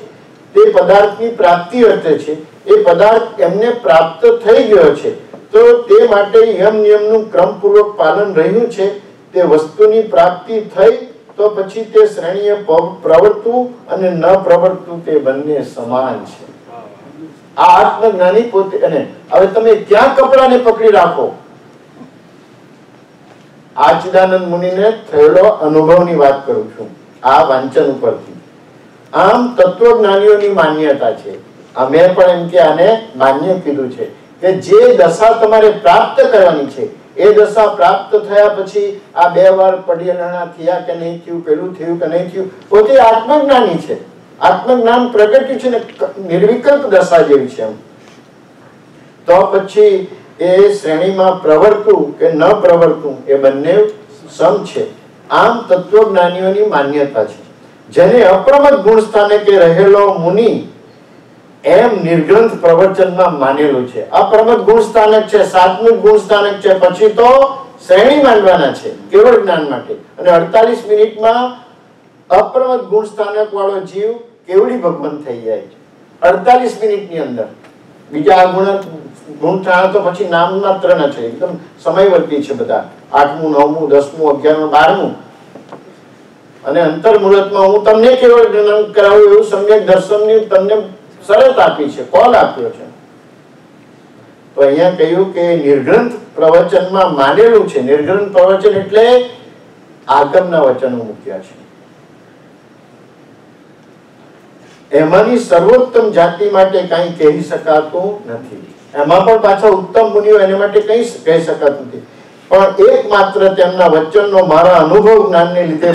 તે પદાર્થની પ્રાપ્તિ અર્થે છે, એ પદાર્થ એમને પ્રાપ્ત થઈ ગયો છે, તો તે માટે યમ નિયમનું ક્રમપૂર્વક પાલન રહ્યું છે. તે વસ્તુની પ્રાપ્તિ થઈ તો પછી તે શ્રેણીએ પ્રવર્તવું અને ન પ્રવર્તવું તે બંને સમાન છે. આ આત્મજ્ઞાની પોતે. અને હવે તમે ક્યાં કપડાને પકડી રાખો? આ ચિદાનંદ મુનિને થયેલો અનુભવની વાત કરું છું આ વાંચન ઉપરથી. આમ તત્વજ્ઞાનીઓની માન્યતા છે, અમે પણ એમ કે આને માન્ય કીધું છે કે જે દશા તમારે પ્રાપ્ત કરવાની છે એ દશા પ્રાપ્ત થયા પછી આ 2 વાર પડેલા થયા કે નહીં થયું, પેલું થયું કે નહીં થયું, પોતે આત્મજ્ઞાની છે. આત્મજ્ઞાન પ્રગટ્યું છે ને નિર્વિકલ્પ દશા જેવી છે. તો પછી એ શ્રેણીમાં પ્રવર્તવું કે ન પ્રવર્તવું એ બંને સમ છે. આમ તત્વજ્ઞાનીઓની માન્યતા છે. જેને અપ્રમદ ગુણ સ્થાનકે રહેલો મુનિ એમ નિર્ગ્રંથ પ્રવચનમાં માનેલું છે. અપ્રમદ ગુણ સ્થાનક છે, 7મું ગુણ સ્થાનક છે, પછી તો શ્રેણી માંડવાના છે કેવળ જ્ઞાન માટે. અને 48 મિનિટમાં અપ્રમદ ગુણ સ્થાનક વાળો જીવ કેવડી ભગવંત થઈ જાય છે 48 મિનિટની અંદર. બીજા ગુણ સ્થાન તો પછી નામ માત્ર ના છે, એકદમ સમયવર્તી છે બધા. 8મું 9મું 10મું 11મું 12મું. અને અંતર મુહૂર્તમાં હું તમને કેવળ જ્ઞાન કરાવું એવું સમ્યક દર્શનની તમને શરત આપી છે, કોલ આપ્યો છે. તો અહીંયા કહ્યું કે નિર્ગ્રંથ પ્રવચનમાં માનેલું છે. નિર્ગ્રંથ પ્રવચન એટલે આગમના વચનો મૂક્યા છે. એમાંની સર્વોત્તમ જાતિ માટે કંઈ કહી શકાતું નથી. એમાં પણ પાછા ઉત્તમ મુનિઓ એના માટે કંઈ કહી શકાતું નથી. પણ એકમાત્ર તેમના વચનનો મારા અનુભવ જ્ઞાનને લીધે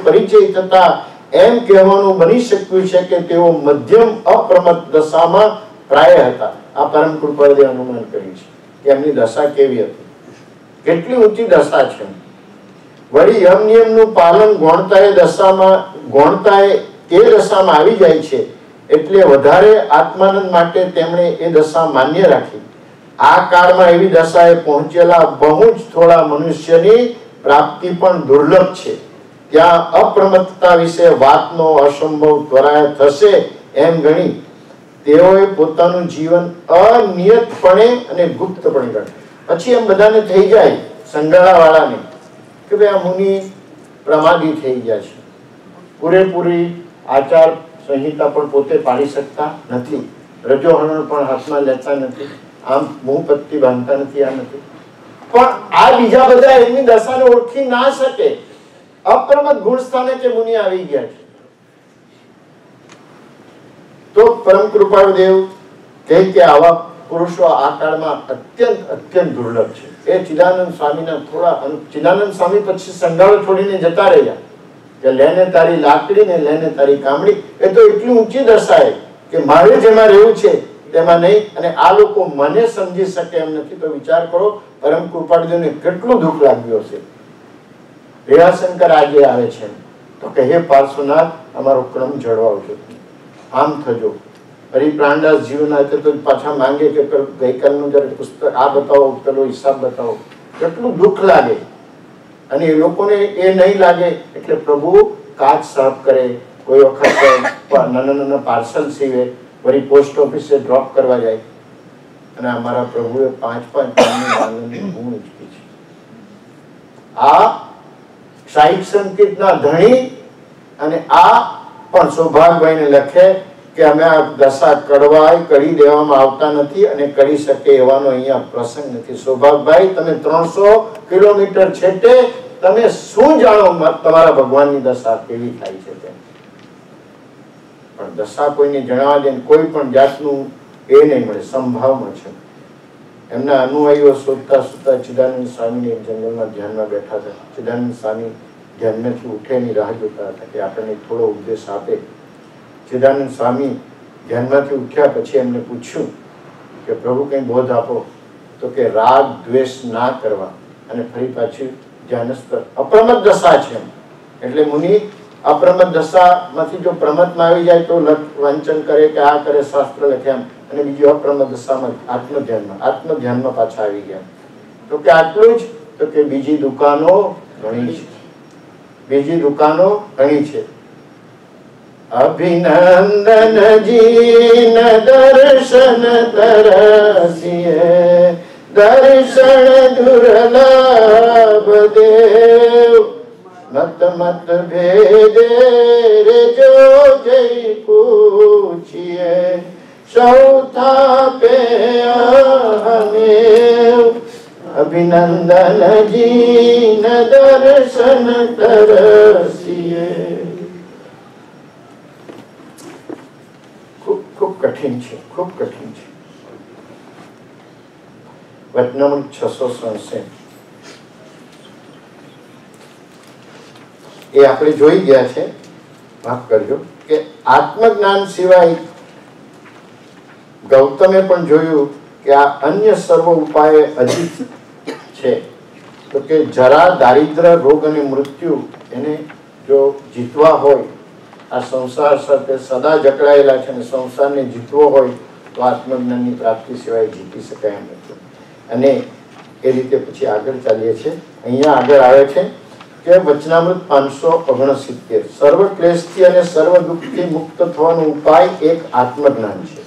પરિચય થતા એમ કહેવાનું બની શક્યું છે કે તેઓ મધ્યમ અપ્રમત દશામાં પ્રાય હતા. આ પરમ કૃપાળુએ અનુમાન કર્યું છે કે એમની દશા કેવી હતી, કેટલી ઊંચી દશા છે. વળી યમ નિયમનું પાલન ગૌણતાએ એ દશામાં આવી જાય છે, એટલે વધારે આત્માનંદ માટે તેમણે એ દશા માન્ય રાખી. આ કાળમાં એવી દશાએ પહોંચેલા બહુ જ થોડા મનુષ્યની પ્રાપ્તિ પણ દુર્લભ છે. ત્યાં અપ્રમત્તતા વિશે વાતનો અસંભવ ત્વરાએ થશે એમ ગણી તેઓએ પોતાનું જીવન અનિયતપણે અને ગુપ્તપણે ગણે. પછી એમ બધાને થઈ જાય સંગાળા વાળાને કે ભાઈ આ મુનિ પ્રમાદી થઈ ગયા છે, પૂરેપૂરી આચાર સંહિતા પણ પોતે પાડી શકતા નથી, રજોહરણ પણ હાથમાં લેતા નથી, આમ મુંહ પત્તી બાંધતા નથી, આ નથી. પણ આ બીજા બધા એમની દશાને ઓળખી ના શકે. અપ્રમદ ગુણ સ્થાને કે મુનિ આવી ગયા છે. તો પરમ કૃપાળુદેવ કહે કે આવા પુરુષો આ કાળમાં અત્યંત દુર્લભ છે. એ ચિદાનંદ સ્વામીના ચિદાનંદ સ્વામી પછી સંગાળો છોડીને જતા રહ્યા કે લેને તારી લાકડી ને લેને તારી કામડી. એ તો એટલી ઊંચી દશાએ કે મારે જેમાં રહેવું છે તેમાં નહીં. અને આ લોકો મને સમજી શકે એમ નથી. તો વિચાર કરો પરમ કૃપાળુદેવને કેટલું દુઃખ લાગ્યું હશે. રેવાશંકર આજે આવે છે તો કે હે પાર્શ્વનાથ, અમારો ક્રમ જળવાવજો, આમ થજો. હરિ પ્રાણદાસ જીવના તો પાછા માંગે કે ગઈકાલનું જયારે પુસ્તક આ બતાવો, પેલો હિસાબ બતાવો. કેટલું દુઃખ લાગે. અને એ લોકોને એ નહીં લાગે એટલે પ્રભુ કાચ સાફ કરે, કોઈ વખત નાના નાના પાર્સલ સીવે, વળી પોસ્ટ ઓફિસે ડ્રોપ કરવા જાય. અને અમારા પ્રભુએ 5-5 ગુણ ઉચકી છે. આ સાહિત્ય સંકેતના ધણી. અને આ પણ સૌભાગભાઈને લખે કે અમે આ દશા કડવાય કરી દેવામાં આવતા નથી અને કરી શકે એવાનો અહીંયા પ્રસંગ નથી. સૌભાગભાઈ, તમે 300 કિલોમીટર છેટે, તમે શું જાણો તમારા ભગવાનની દશા કેવી થાય છે તે. પણ દશા કોઈને જણાવવા દે, કોઈ પણ જાતનું એ નહીં મળે, સંભાવમાં છે. એમના અનુયાયીઓ શોધતા શોધતા ચિદાનંદ સ્વામીને જંગલમાં ધ્યાનમાં બેઠા હતા. ચિદાનંદ સ્વામી ધ્યાનમાંથી ઉઠેની રાહ જોતા હતા કે આપણને થોડો ઉપદેશ આપે. ચિદાનંદ સ્વામી ધ્યાનમાંથી ઉઠ્યા પછી એમને પૂછ્યું કે પ્રભુ કંઈ બોધ આપો. તો કે રાગ દ્વેષ ના કરવા. અને ફરી પાછી ધ્યાનસ્થ અપ્રમદ દશા છે. એટલે મુનિ અપ્રમદ દશામાંથી જો પ્રમદમાં આવી જાય તો વાંચન કરે કે આ કરે, શાસ્ત્ર લખ્યા. અને બીજું અપ્રમદ દશામાં આત્મધ્યાનમાં પાછા આવી ગયા. તો કે આટલું જ? તો કે બીજી દુકાનો ઘણી છે, બીજી દુકાનો ઘણી છે. અભિનંદન જીન દર્શન તરસીએ, દર્શન દુર્લભ દેવ. મત મત ભેદે રે જો જય પૂછીએ, સૌ થાપે અહમેવ. અભિનંદન જીન દર્શન તરસીએ. ખૂબ કઠિન છે, ખૂબ કઠિન છે. વચનામૃત 667 એ આપણે જોઈ ગયા છે. માફ કરજો કે આત્મજ્ઞાન સિવાય ગૌતમે પણ જોયું કે આ અન્ય સર્વ ઉપાય અજીત છે. તો કે જરા, દારિદ્ર, રોગ અને મૃત્યુ એને જો જીતવા હોય, આ સંસાર સાથે સદા જકડાયેલા છે અને સંસારને જીતવો હોય તો આત્મજ્ઞાનની પ્રાપ્તિ સિવાય જીતી શકાય એમ નથી. અને એ રીતે પછી આગળ ચાલીએ છીએ. અહીંયા આગળ આવે છે કે વચનામૃત 569 સર્વ ક્લેશથી અને સર્વ દુઃખથી મુક્ત થવાનો ઉપાય એક આત્મજ્ઞાન છે.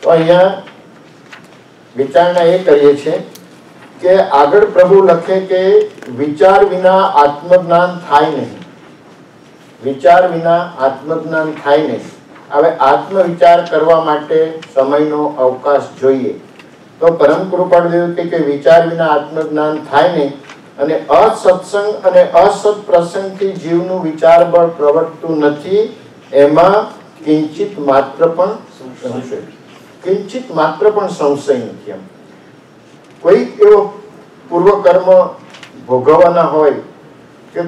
તો અહીંયા વિચારણા એ કરીએ છીએ કે આગળ પ્રભુ લખે કે વિચાર વિના આત્મજ્ઞાન થાય નહીં, વિચાર વિના આત્મજ્ઞાન થાય નહીં. હવે આત્મવિચાર કરવા માટે સમયનો અવકાશ જોઈએ. તો પરમ કૃપાળુદેવ કે વિચાર વિના આત્મજ્ઞાન થાય નહીં. અને અસત્સંગ અને અસત પ્રસંગથી જીવનું વિચાર બળ પ્રવર્તતું નથી. એમાં કિંચિત માત્ર પણ સંશય, કિંચિત માત્ર પણ સંશય નથી. એમ કોઈક એવો પૂર્વકર્મ ભોગવવાના હોય કે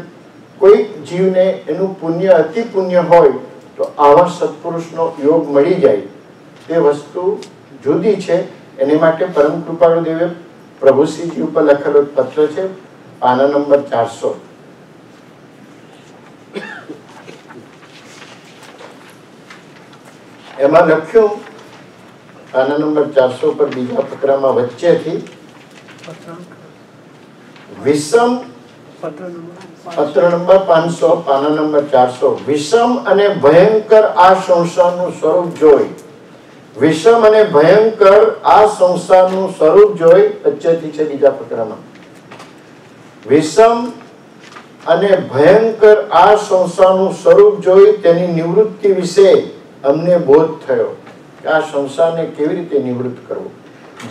કોઈક જીવને એનું પુણ્ય અતિ પુણ્ય હોય તો આવા સત્પુરુષનો યોગ મળી જાય તે વસ્તુ જુદી છે. એને માટે પરમ કૃપાળુદેવે પ્રભુશ્રીજી ઉપર લખેલો પત્ર છે, પાના નંબર 400. એમાં લખ્યું પાના નંબર 400 પર બીજા ફકરામાં વચ્ચેથી વિષમ, પત્ર નંબર 500 પાના નંબર 400. વિષમ અને ભયંકર આ સંસારનું સ્વરૂપ જોઈ, વિષમ અને ભયંકર આ સંસારનું સ્વરૂપ જોઈ. વચ્ચેથી છે બીજા ફકરામાં. વિષમ અને ભયંકર આ સંસારનું સ્વરૂપ જોઈ તેની નિવૃત્તિ વિશે અમને બોધ થયો કે આ સંસારને કેવી રીતે નિવૃત્ત કરવો.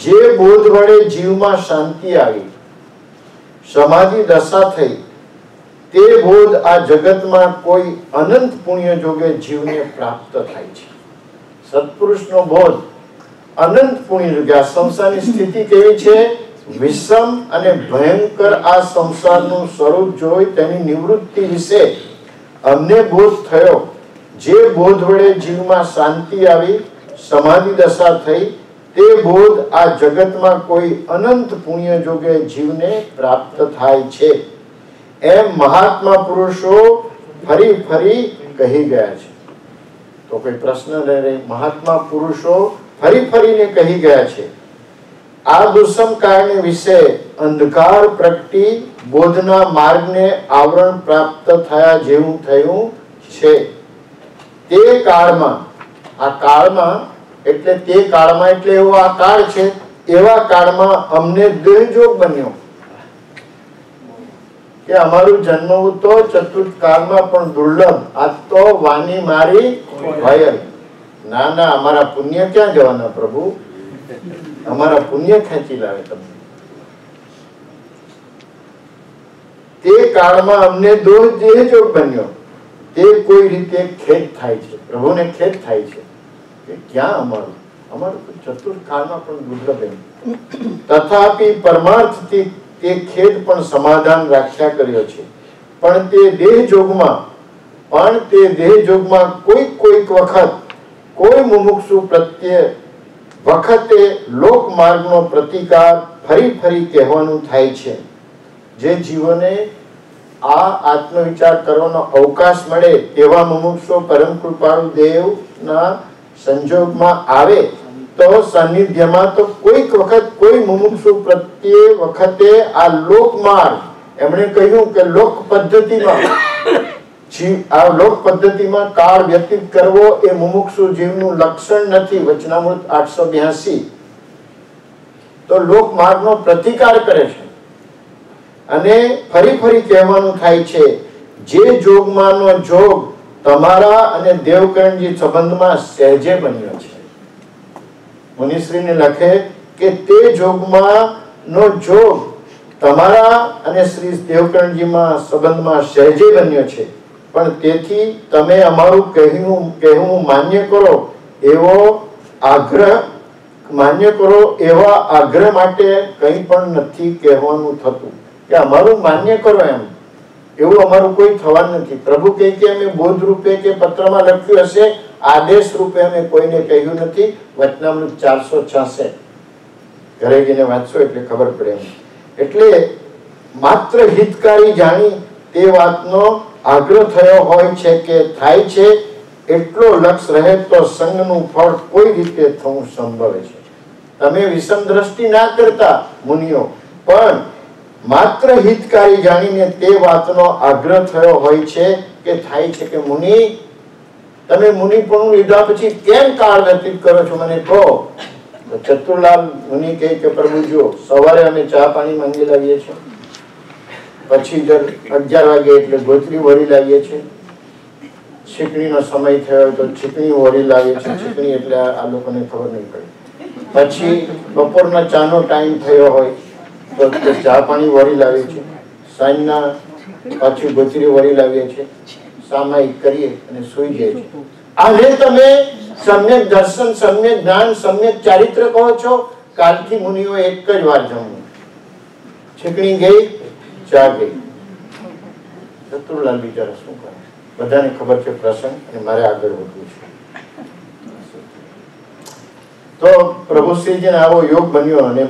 જે બોધ વડે જીવમાં શાંતિ આવી, સમાધિ દશા થઈ, તે બોધ આ જગતમાં કોઈ અનંત પુણ્ય જોગે જીવને પ્રાપ્ત થાય છે. સત્પુરુષનો બોધ અનંત પુણ્ય જોગે. આ સંસારની સ્થિતિ કેવી છે? વિષમ અને ભયંકર આ સંસારનું સ્વરૂપ જોઈ તેની નિવૃત્તિ વિશે અમને બોધ થયો. જે બોધ વડે જીવમાં શાંતિ આવી, સમાધિ દશા થઈ તે બોધ આ જગતમાં કોઈ અનંત પુણ્ય જોગે જીવને પ્રાપ્ત થાય છે એમ મહાત્મા પુરુષો ફરી ફરી કહી ગયા છે. તો કોઈ પ્રશ્ન રહે? મહાત્મા પુરુષો ફરી ફરીને કહી ગયા છે આ દુષ્મ કારણે વિશે અંધકાર પ્રગટી બોધના માર્ગને આવરણ પ્રાપ્ત થયા જેવું થયું છે. તે કાળમાં, આ કાળમાં એટલે તે કાળમાં એટલે એવો આ કાળ છે, એવા કાળમાં અમને દેહજોગ બન્યો કે અમારું જન્મવું તો ચતુર્થ કાળમાં પણ દુર્લભ. આ તો વાની મારી ભય. ના ના, અમારા પુણ્ય ક્યાં જવાના પ્રભુ? અમારા પુણ્ય ખેંચી લાવે તમને. તે કાળમાં અમને દેહજોગ બન્યો. તે કોઈ રીતે ખેદ થાય છે, પ્રભુને ખેદ થાય છે કે ક્યાં અમારું તો ચતુર્થ કાળમાં પણ દુર્લભ એમ. તથાપિ પરમાર્થથી તે ખેદ પણ સમાધાન રાખ્યા કર્યો છે. પણ તે દેહજોગમાં કોઈક વખત કોઈ મુમુક્ષુ પ્રત્યે વખતે લોક માર્ગનો પ્રતિકાર ફરી ફરી કહેવાનું થાય છે. જે જીવોને આ આત્મવિચાર કરવાનો અવકાશ મળે તેવા મુમુક્ષુ પરમ કૃપાળુ દેવના સંજોગમાં આવે તો સાનિધ્યમાં તો કોઈક વખત કોઈ મુમુક્ષુ પ્રત્યે વખતે આ લોક માર્ગ, એમણે કહ્યું કે લોક પદ્ધતિમાં કાળ વ્યતીત કરવો એ મુમુક્ષુ જીવનું લક્ષણ નથી. વચનામૃત 882. તો લોક માર્ગનો પ્રતિકાર કરે છે અને ફરી ફરી કહેવાનું થાય છે જે જોગમાંનો જોગ તમારા અને દેવકરણજી સંબંધમાં સહેજે બન્યો છે. મુનિશ્રીને લખે કે તે જોગમાંનો જોગ તમારા અને શ્રી દેવકરણજીમાં સંબંધમાં સહેજે બન્યો છે, પણ તેથી તમે અમારું કહેવું માન્ય કરો એવા આગ્રહ માટે કંઈ પણ નથી કહેવાનું થતું કે અમારું માન્ય કરો એમ, એવું અમારું કોઈ થવાનું નથી. પ્રભુ કહે કે અમે બોધ રૂપે કે પત્રમાં લખ્યું હશે, આદેશ રૂપે અમે કોઈને કહ્યું નથી. વચનામૃત 466 ઘરે જઈને વાંચશો એટલે ખબર પડે એમ. એટલે માત્ર હિતકારી જાણી તે વાતનો આગ્રહ થયો હોય છે કે થાય છે એટલો લક્ષ રહે તો સંગનું ફળ કોઈ રીતે થવું સંભવે છે. તમે વિષમ દ્રષ્ટિ ના કરતા મુનિઓ, પણ માત્ર હિતકારી જાણીને તે વાતનો આગ્રહ થયો હોય છે કે થાય છે કે મુનિ, તમે મુનિપણું લીધા પછી કેમ કાળ વ્યતીત કરો છો મને કહો. ચતુરલાલ મુનિ કહે કે પ્રભુ જો સવારે અમે ચા પાણી માંગી લાવીએ છીએ, પછી 11 વાગે એટલે ગોતરી વળી લાવીએ છીએ, છીકણીનો સમય થયો તો છીકણી વળી લાવીએ છીએ. છીકણી એટલે આ લોકોને ખબર નહીં પડે. પછી બપોરના ચાનો ટાઈમ થયો હોય તો ચા પાણી વળી લાવીએ છીએ, સાંજના પાછી ગોતરી વળી લાવીએ છીએ, સામાયિક કરીએ અને સુઈ જાય છે. આને તમે સમ્યક દર્શન, સમ્યક જ્ઞાન, સમ્યક ચારિત્ર કહો છો? કાલથી મુનિઓ એક જ વાર જમવું. છીકણી ગઈ, ચા ગઈ. ચતુરલાલ બિચારા શું કરે? બધાને ખબર છે પ્રસંગ અને મારે આગળ વધવું છે. તો પ્રભુ શ્રીજીને આવો યોગ બન્યો અને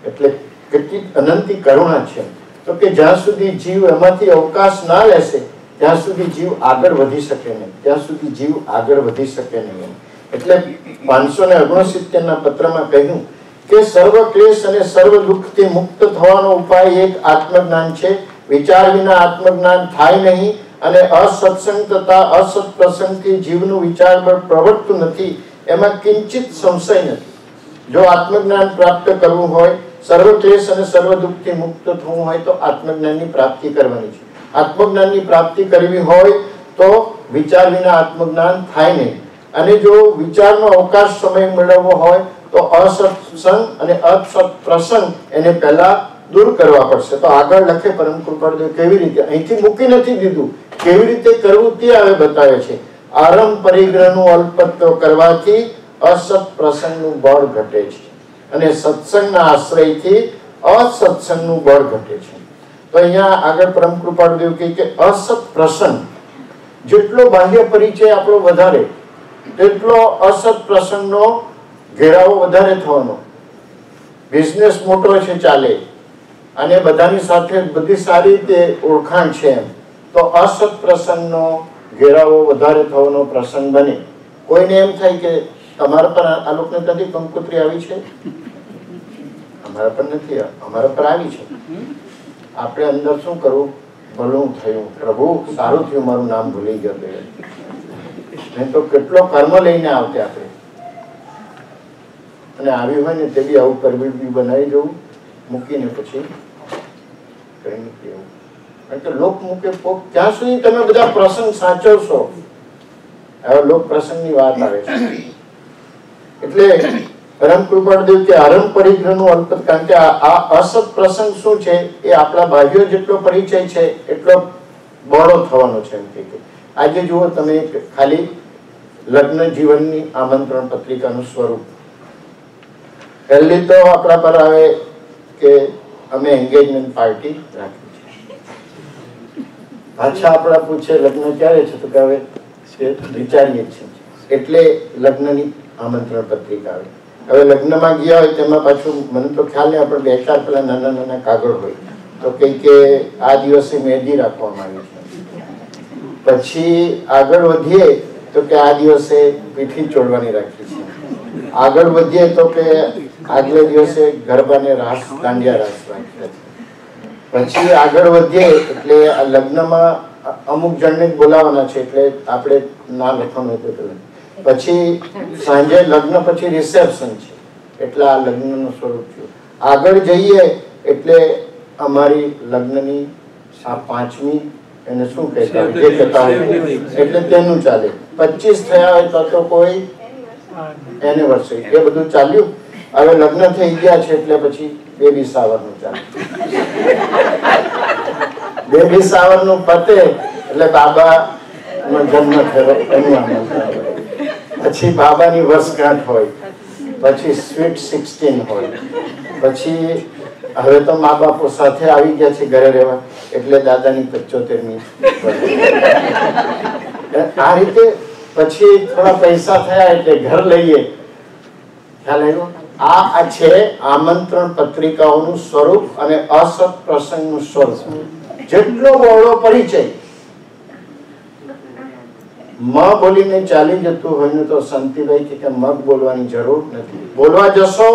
એટલે કેટલી અનંતી કરુણા છે. તો કે જ્યાં સુધી જીવ એમાંથી અવકાશ ના લેશે ત્યાં સુધી જીવ આગળ વધી શકે નહીં. એટલે 569 ના પત્રમાં કહ્યું કે સર્વ ક્લેશ અને સર્વ દુઃખથી મુક્ત થવાનો ઉપાય એક આત્મજ્ઞાન છે. વિચાર વિના આત્મજ્ઞાન થાય નહીં અને અસત્સંગ તથા અસત પ્રસંગથી જીવનું વિચાર બળ પ્રવર્તતું નથી, એમાં કિંચિત સંશય નથી. જો આત્મજ્ઞાન પ્રાપ્ત કરવું હોય, સર્વ ક્લેશ અને સર્વ દુઃખથી મુક્ત થવું હોય તો આત્મજ્ઞાનની પ્રાપ્તિ કરવાની છે. આત્મજ્ઞાનની પ્રાપ્તિ કરવી હોય તો વિચાર વિના આત્મજ્ઞાન થાય નહીં. અને જો વિચારનો અવકાશ સમય મેળવવો હોય તો અસત્સંગ અને અસત પ્રસંગ એને પહેલા દૂર કરવા પડશે. તો આગળ લખે પરમ કૃપાળુદેવ કેવી રીતે, અહીંથી મૂકી નથી દીધું, કેવી રીતે કરવું તે હવે બતાવે છે. આરંભ પરિગ્રહનું અલ્પત્વ કરવાથી અસત પ્રસંગનું બળ ઘટે છે અને સત્સંગના આશ્રયથી અસત્સંગનું બળ ઘટે છે. તો અહીંયા આગળ પરમ કૃપાળુદેવ કહે કે અસત પ્રસંગ જેટલો બાહ્ય પરિચય આપણો વધારે તેટલો અસત પ્રસંગનો ઘેરાવો વધારે થવાનો. બિઝનેસ મોટો છે, ચાલે, અને બધાની સાથે બધી સારી રીતે ઓળખાણ છે એમ, તો અસત પ્રસંગનો ઘેરાવો વધારે થવાનો પ્રસંગ બને. કોઈને એમ થાય કે તમારા પર આ લોકોને ત્યાંથી કંકોત્રી આવી છે, અમારા પર નથી, અમારા પર આવી છે. આપણે અંદર શું કરવું? ભલું થયું પ્રભુ, સારું થયું મારું નામ ભૂલી ગયો, નહીં તો કેટલો કર્મ લઈને આવતે આપણે. અને આવી હોય ને તે બી આવું પરબીડ બી બનાવી જવું, મૂકીને પછી કરી મૂકી એવું. કારણ કે લોક મૂકે પોક ત્યાં સુધી તમે બધા પ્રસંગ સાચવશો. હવે લોક પ્રસંગની વાત આવે છે એટલે પરમ કૃપાળદેવ કે આરંભ પરિગ્રહનું અલ્પ, કારણ કે આ અસત પ્રસંગ શું છે એ આપણા ભાઈઓ જેટલો પરિચય છે એટલો બહોળો થવાનો છે. એમ કે આજે જુઓ તમે ખાલી લગ્ન જીવનની આમંત્રણ પત્રિકાનું સ્વરૂપ. પહેલી તો આપણા પર આવે કે અમે એન્ગેજમેન્ટ પાર્ટી રાખી છે. પાછા આપણા પૂછે લગ્ન ક્યારે છે, તો કે હવે વિચારીએ છીએ, એટલે લગ્નની આમંત્રણ પત્રિકા આવે. હવે લગ્નમાં ગયા હોય તેમાં પાછું મને તો ખ્યાલ નહીં, આપણે 2-4 પેલા નાના નાના કાગળ હોય તો કઈ કે આ દિવસે મહેંદી રાખવામાં આવી છે. પછી આગળ વધીએ તો કે આ દિવસે પીઠી ચોડવાની રાખી છે. આગળ વધીએ તો કે આગલે દિવસે ગરબાને રાસ, દાંડિયા રાસ રાખ્યા છે. પછી આગળ વધીએ એટલે આ લગ્નમાં અમુક જણને બોલાવવાના છે, એટલે આપણે ના લખવાનું હતું. પછી સાંજે લગ્ન પછી રિસેપ્શન છે, એટલે આ લગ્નનું સ્વરૂપ થયું. આગળ જઈએ એટલે અમારી લગ્નની આ 5મી એને શું કહેતા હોય, જે કહેતા હોય એટલે તેનું ચાલે. 25 થયા હોય તો કોઈ એનિવર્સરી, એ બધું ચાલ્યું. હવે લગ્ન થઈ ગયા છે એટલે પછી બેબી શાવરનું ચાલે. બેબી શાવરનું પતે એટલે બાબાનો જન્મ થયો એનું આમંત્રણ. પછી બાબાની વર્ષગાંઠ હોય, પછી સ્વીટ 16 હોય, પછી હવે તો મા બાપો સાથે આવી ગયા છે ઘરે રહેવા એટલે દાદાની 75મી. આ રીતે પછી થોડા પૈસા થયા એટલે ઘર લઈએ. ખ્યાલ આવ્યો? આ છે આમંત્રણ પત્રિકાઓનું સ્વરૂપ અને અસત પ્રસંગનું સ્વરૂપ. જેટલો બહોળો પરિચય મ બોલીને ચાલી જતું હોય ને તો શાંતિભાઈ કે મગ બોલવાની જરૂર નથી. બોલવા જશો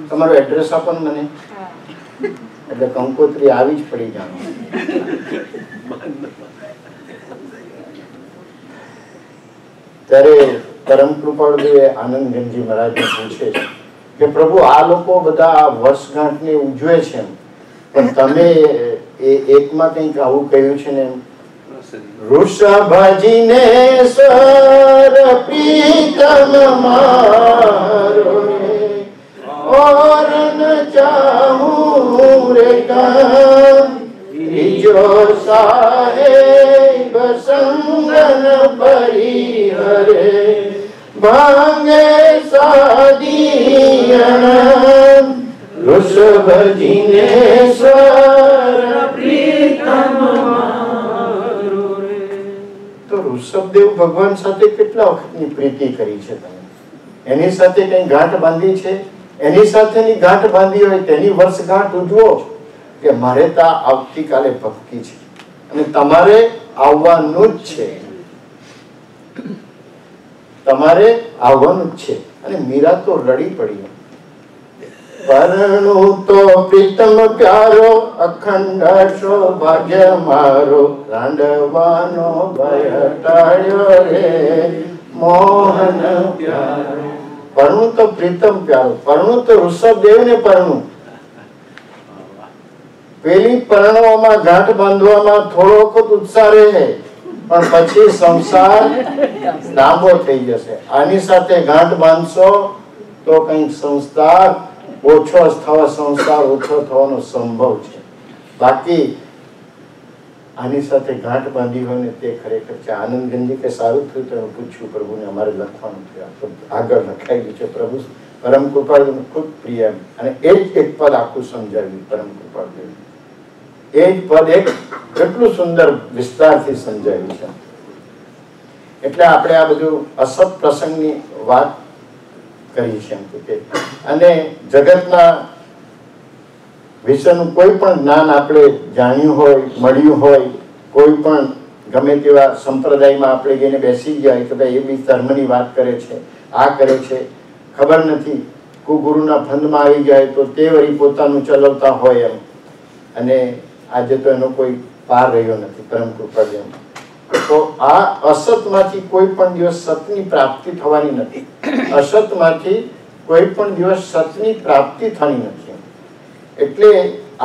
તમારું એડ્રેસ આપો મને, એટલે કંકોત્રી આવી જ પડી જાણો. ત્યારે પરમ કૃપાળુદેવે આનંદગંજી મહારાજને પૂછે છે કે પ્રભુ આ લોકો બધા વર્ષગાંઠને ઉજવે છે પણ તમે એકમાં કંઈક આવું કહ્યું છે ને, વૃષભજીને સ્વર પ્રીતમ મારો और न चाहूं रे जो साहेब संगन परिहरे भांगे सादियन ऋषभ जिनेश्वर प्रीतम मारो रे. તો ઋષભદેવ ભગવાન સાથે કેટલા વખતની પ્રીતિ કરી છે તમે? એની સાથે કઈ ગાંઠ બાંધી છે? એની સાથેની ગાંઠ બાંધી હોય તેની વર્ષગાંઠ ઉજવો કે મારે તો આવતીકાલે ભક્તિ છે અને તમારે આવવાનું જ છે, તમારે આવવાનું જ છે. અને મીરા તો રડી પડી, પરણું તો પ્રીતમ પ્યારો અખંડ સૌભાગ્ય મારો રાંડવાનો ભય ટાળ્યો રે મોહન પ્યારો. પરણું તો પ્રીતમ પ્યારો, પરણું તો ઋષભદેવ ને પરણું. પેલી પરણવામાં ગાંઠ બાંધવામાં થોડો વખત ઉત્સાહ રહે પણ પછી સંસાર લાંબો થઈ જશે. આની સાથે ગાંઠ બાંધશો તો કઈક સંસાર ઓછો થવાનો સંભવ છે. બાકી આની સાથે ગાંઠ બાંધી હોય ને તે ખરેખર છે. આનંદગંજી કે સારું થયું તો પૂછ્યું પ્રભુને, અમારે લખવાનું થયું, આગળ લખાયેલું છે. પ્રભુ પરમ કૃપાળુ ખૂબ પ્રિય અને એ જ એક પદ આખું સમજાવ્યું પરમ કૃપાળુ. એ જ પદ એક કેટલું સુંદર વિસ્તારથી સમજાવ્યું છે. એટલે આપણે આ બધું અસત પ્રસંગની વાત કરી છે એમ કે, અને જગતના વિષયનું કોઈ પણ જ્ઞાન આપણે જાણ્યું હોય, મળ્યું હોય, કોઈ પણ ગમે તેવા સંપ્રદાયમાં આપણે જઈને બેસી ગયા કે ભાઈ એ બી ધર્મની વાત કરે છે, આ કરે છે, ખબર નથી, કોઈ ગુરુના ફંદમાં આવી જાય તો તે વળી પોતાનું ચલાવતા હોય એમ, અને આજે તો એનો કોઈ પાર રહ્યો નથી પરમ કૃપા જેમ. તો આ અસતમાંથી કોઈ પણ દિવસ સતની પ્રાપ્તિ થવાની નથી. અસતમાંથી કોઈ પણ દિવસ સતની પ્રાપ્તિ થવાની નથી. એટલે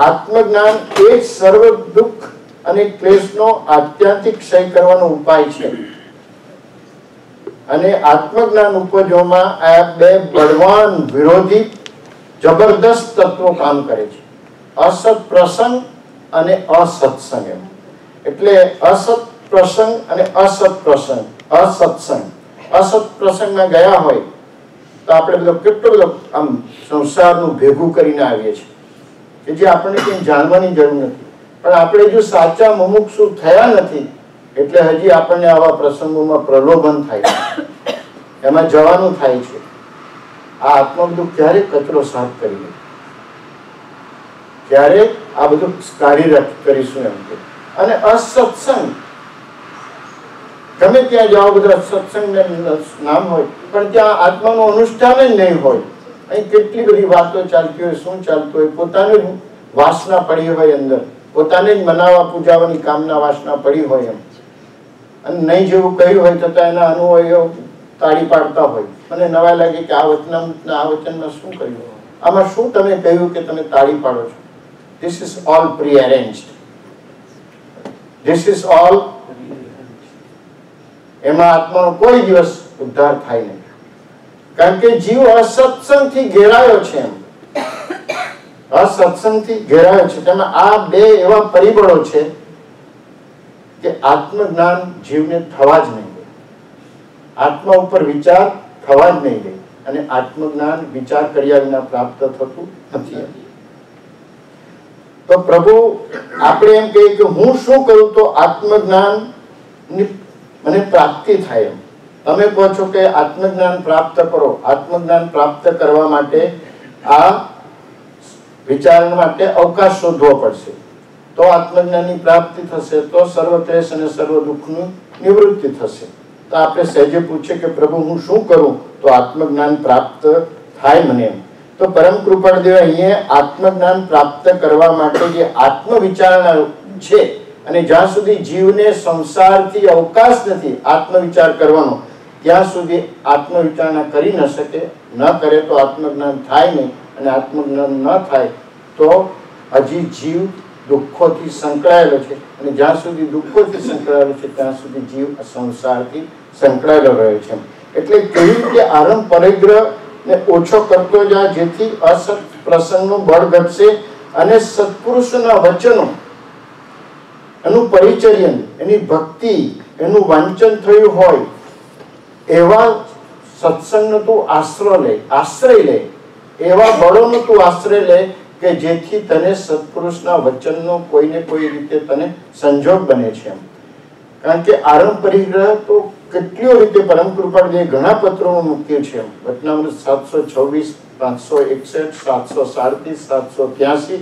આત્મજ્ઞાન એ જ સર્વ દુઃખ અને ક્લેશનો આત્યંતિક ક્ષય કરવાનો ઉપાય છે. અને આત્મજ્ઞાન ઉપજવામાં આ બે બળવાન વિરોધી જબરદસ્ત તત્વો કામ કરે છે, અસત પ્રસંગ અને અસત્સંગ. એટલે અસત પ્રસંગ અને અસત પ્રસંગ, અસત્સંગ. અસત પ્રસંગમાં ગયા હોય તો આપણે બધો કેટલો બધો આમ સંસારનું ભેગું કરીને આવીએ છીએ કે જે આપણને કંઈ જાણવાની જરૂર નથી. પણ આપણે જો સાચા મુમુક્ષુ થયા નથી એટલે હજી આપણને આવા પ્રસંગોમાં પ્રલોભન થાય છે, એમાં જવાનું થાય છે. આ આત્મા બધું ક્યારે કચરો સાફ કરી લે, ક્યારે આ બધું કાર્ય કરીશું એમ કે. અને અસત્સંગ, ગમે ત્યાં જાઓ બધા સત્સંગ નામ હોય પણ ત્યાં આત્માનું અનુષ્ઠાન જ નહીં હોય. અહીં કેટલી બધી વાતો ચાલતી હોય, શું ચાલતું હોય, પોતાની વાસના પડી હોય અંદર, પોતાને જ મનાવવા પૂજાવાની કામના વાસના પડી હોય એમ, અને નહીં જેવું કહ્યું હોય છતાં એના અનુભવો તાળી પાડતા હોય. મને નવા લાગે કે આ વચનમાં શું કહ્યું, આમાં શું તમે કહ્યું કે તમે તાળી પાડો છો? This is all pre-arranged. This is all. એમાં આત્માનો કોઈ દિવસ ઉદ્ધાર થાય નહીં, કારણ કે જીવ અસત્સંગથી ઘેરાયો છે. એમ અસત્સંગથી ઘેરાયો છે. તેમાં આ બે એવા પરિબળો છે કે આત્મજ્ઞાન જીવને થવા જ નહીં દે, આત્મા ઉપર વિચાર થવા જ નહીં દે, અને આત્મજ્ઞાન વિચાર કર્યા વિના પ્રાપ્ત થતું નથી. તો પ્રભુ આપણે એમ કહીએ કે હું શું કરું તો આત્મજ્ઞાન મને પ્રાપ્તિ થાય. એમ તમે કહો છો કે આત્મજ્ઞાન પ્રાપ્ત કરો, આત્મજ્ઞાન પ્રાપ્ત કરવા માટે આ વિચાર માટે અવકાશ શોધવો પડશે, તો આત્મજ્ઞાનની પ્રાપ્તિ થશે, તો સર્વ ક્લેશ અને સર્વ દુઃખની નિવૃત્તિ થશે. તો આપણે સહેજે પૂછે કે પ્રભુ હું શું કરું તો આત્મજ્ઞાન પ્રાપ્ત થાય મને એમ. તો પરમ કૃપાળદેવ અહીંયા આત્મજ્ઞાન પ્રાપ્ત કરવા માટે જે આત્મવિચારણા છે, અને જ્યાં સુધી જીવને સંસારથી અવકાશ નથી આત્મવિચાર કરવાનો, ત્યાં સુધી આત્મવિચારણા કરી ન શકે. ન કરે તો આત્મજ્ઞાન થાય નહીં, અને આત્મજ્ઞાન ન થાય તો હજી જીવ દુઃખોથી સંકળાયેલો છે, અને જ્યાં સુધી દુઃખોથી સંકળાયેલો છે ત્યાં સુધી જીવ સંસારથી સંકળાયેલો રહ્યો છે. એટલે કેવી રીતે આરંભ પરિગ્રહ ને ઓછો કરતો જાય જેથી અસત પ્રસંગનું બળ ઘટશે, અને સત્પુરુષોના વચનો, એનું પરિચર્યન, એની ભક્તિ, એનું વાંચન થયું હોય એવા સત્સંગનો તું આશ્રય લે, એવા બળોનો તું આશ્રય લે કે જેથી તને સત્પુરુષના વચનનો કોઈને કોઈ રીતે તને સંજોગ બને છે. કારણ કે આરંભ પરિગ્રહ તો કેટલીઓ રીતે પરમ કૃપાળુએ ઘણા પત્રોમાં મૂક્યું છે. વચનામૃત 726, 561, 737, 783,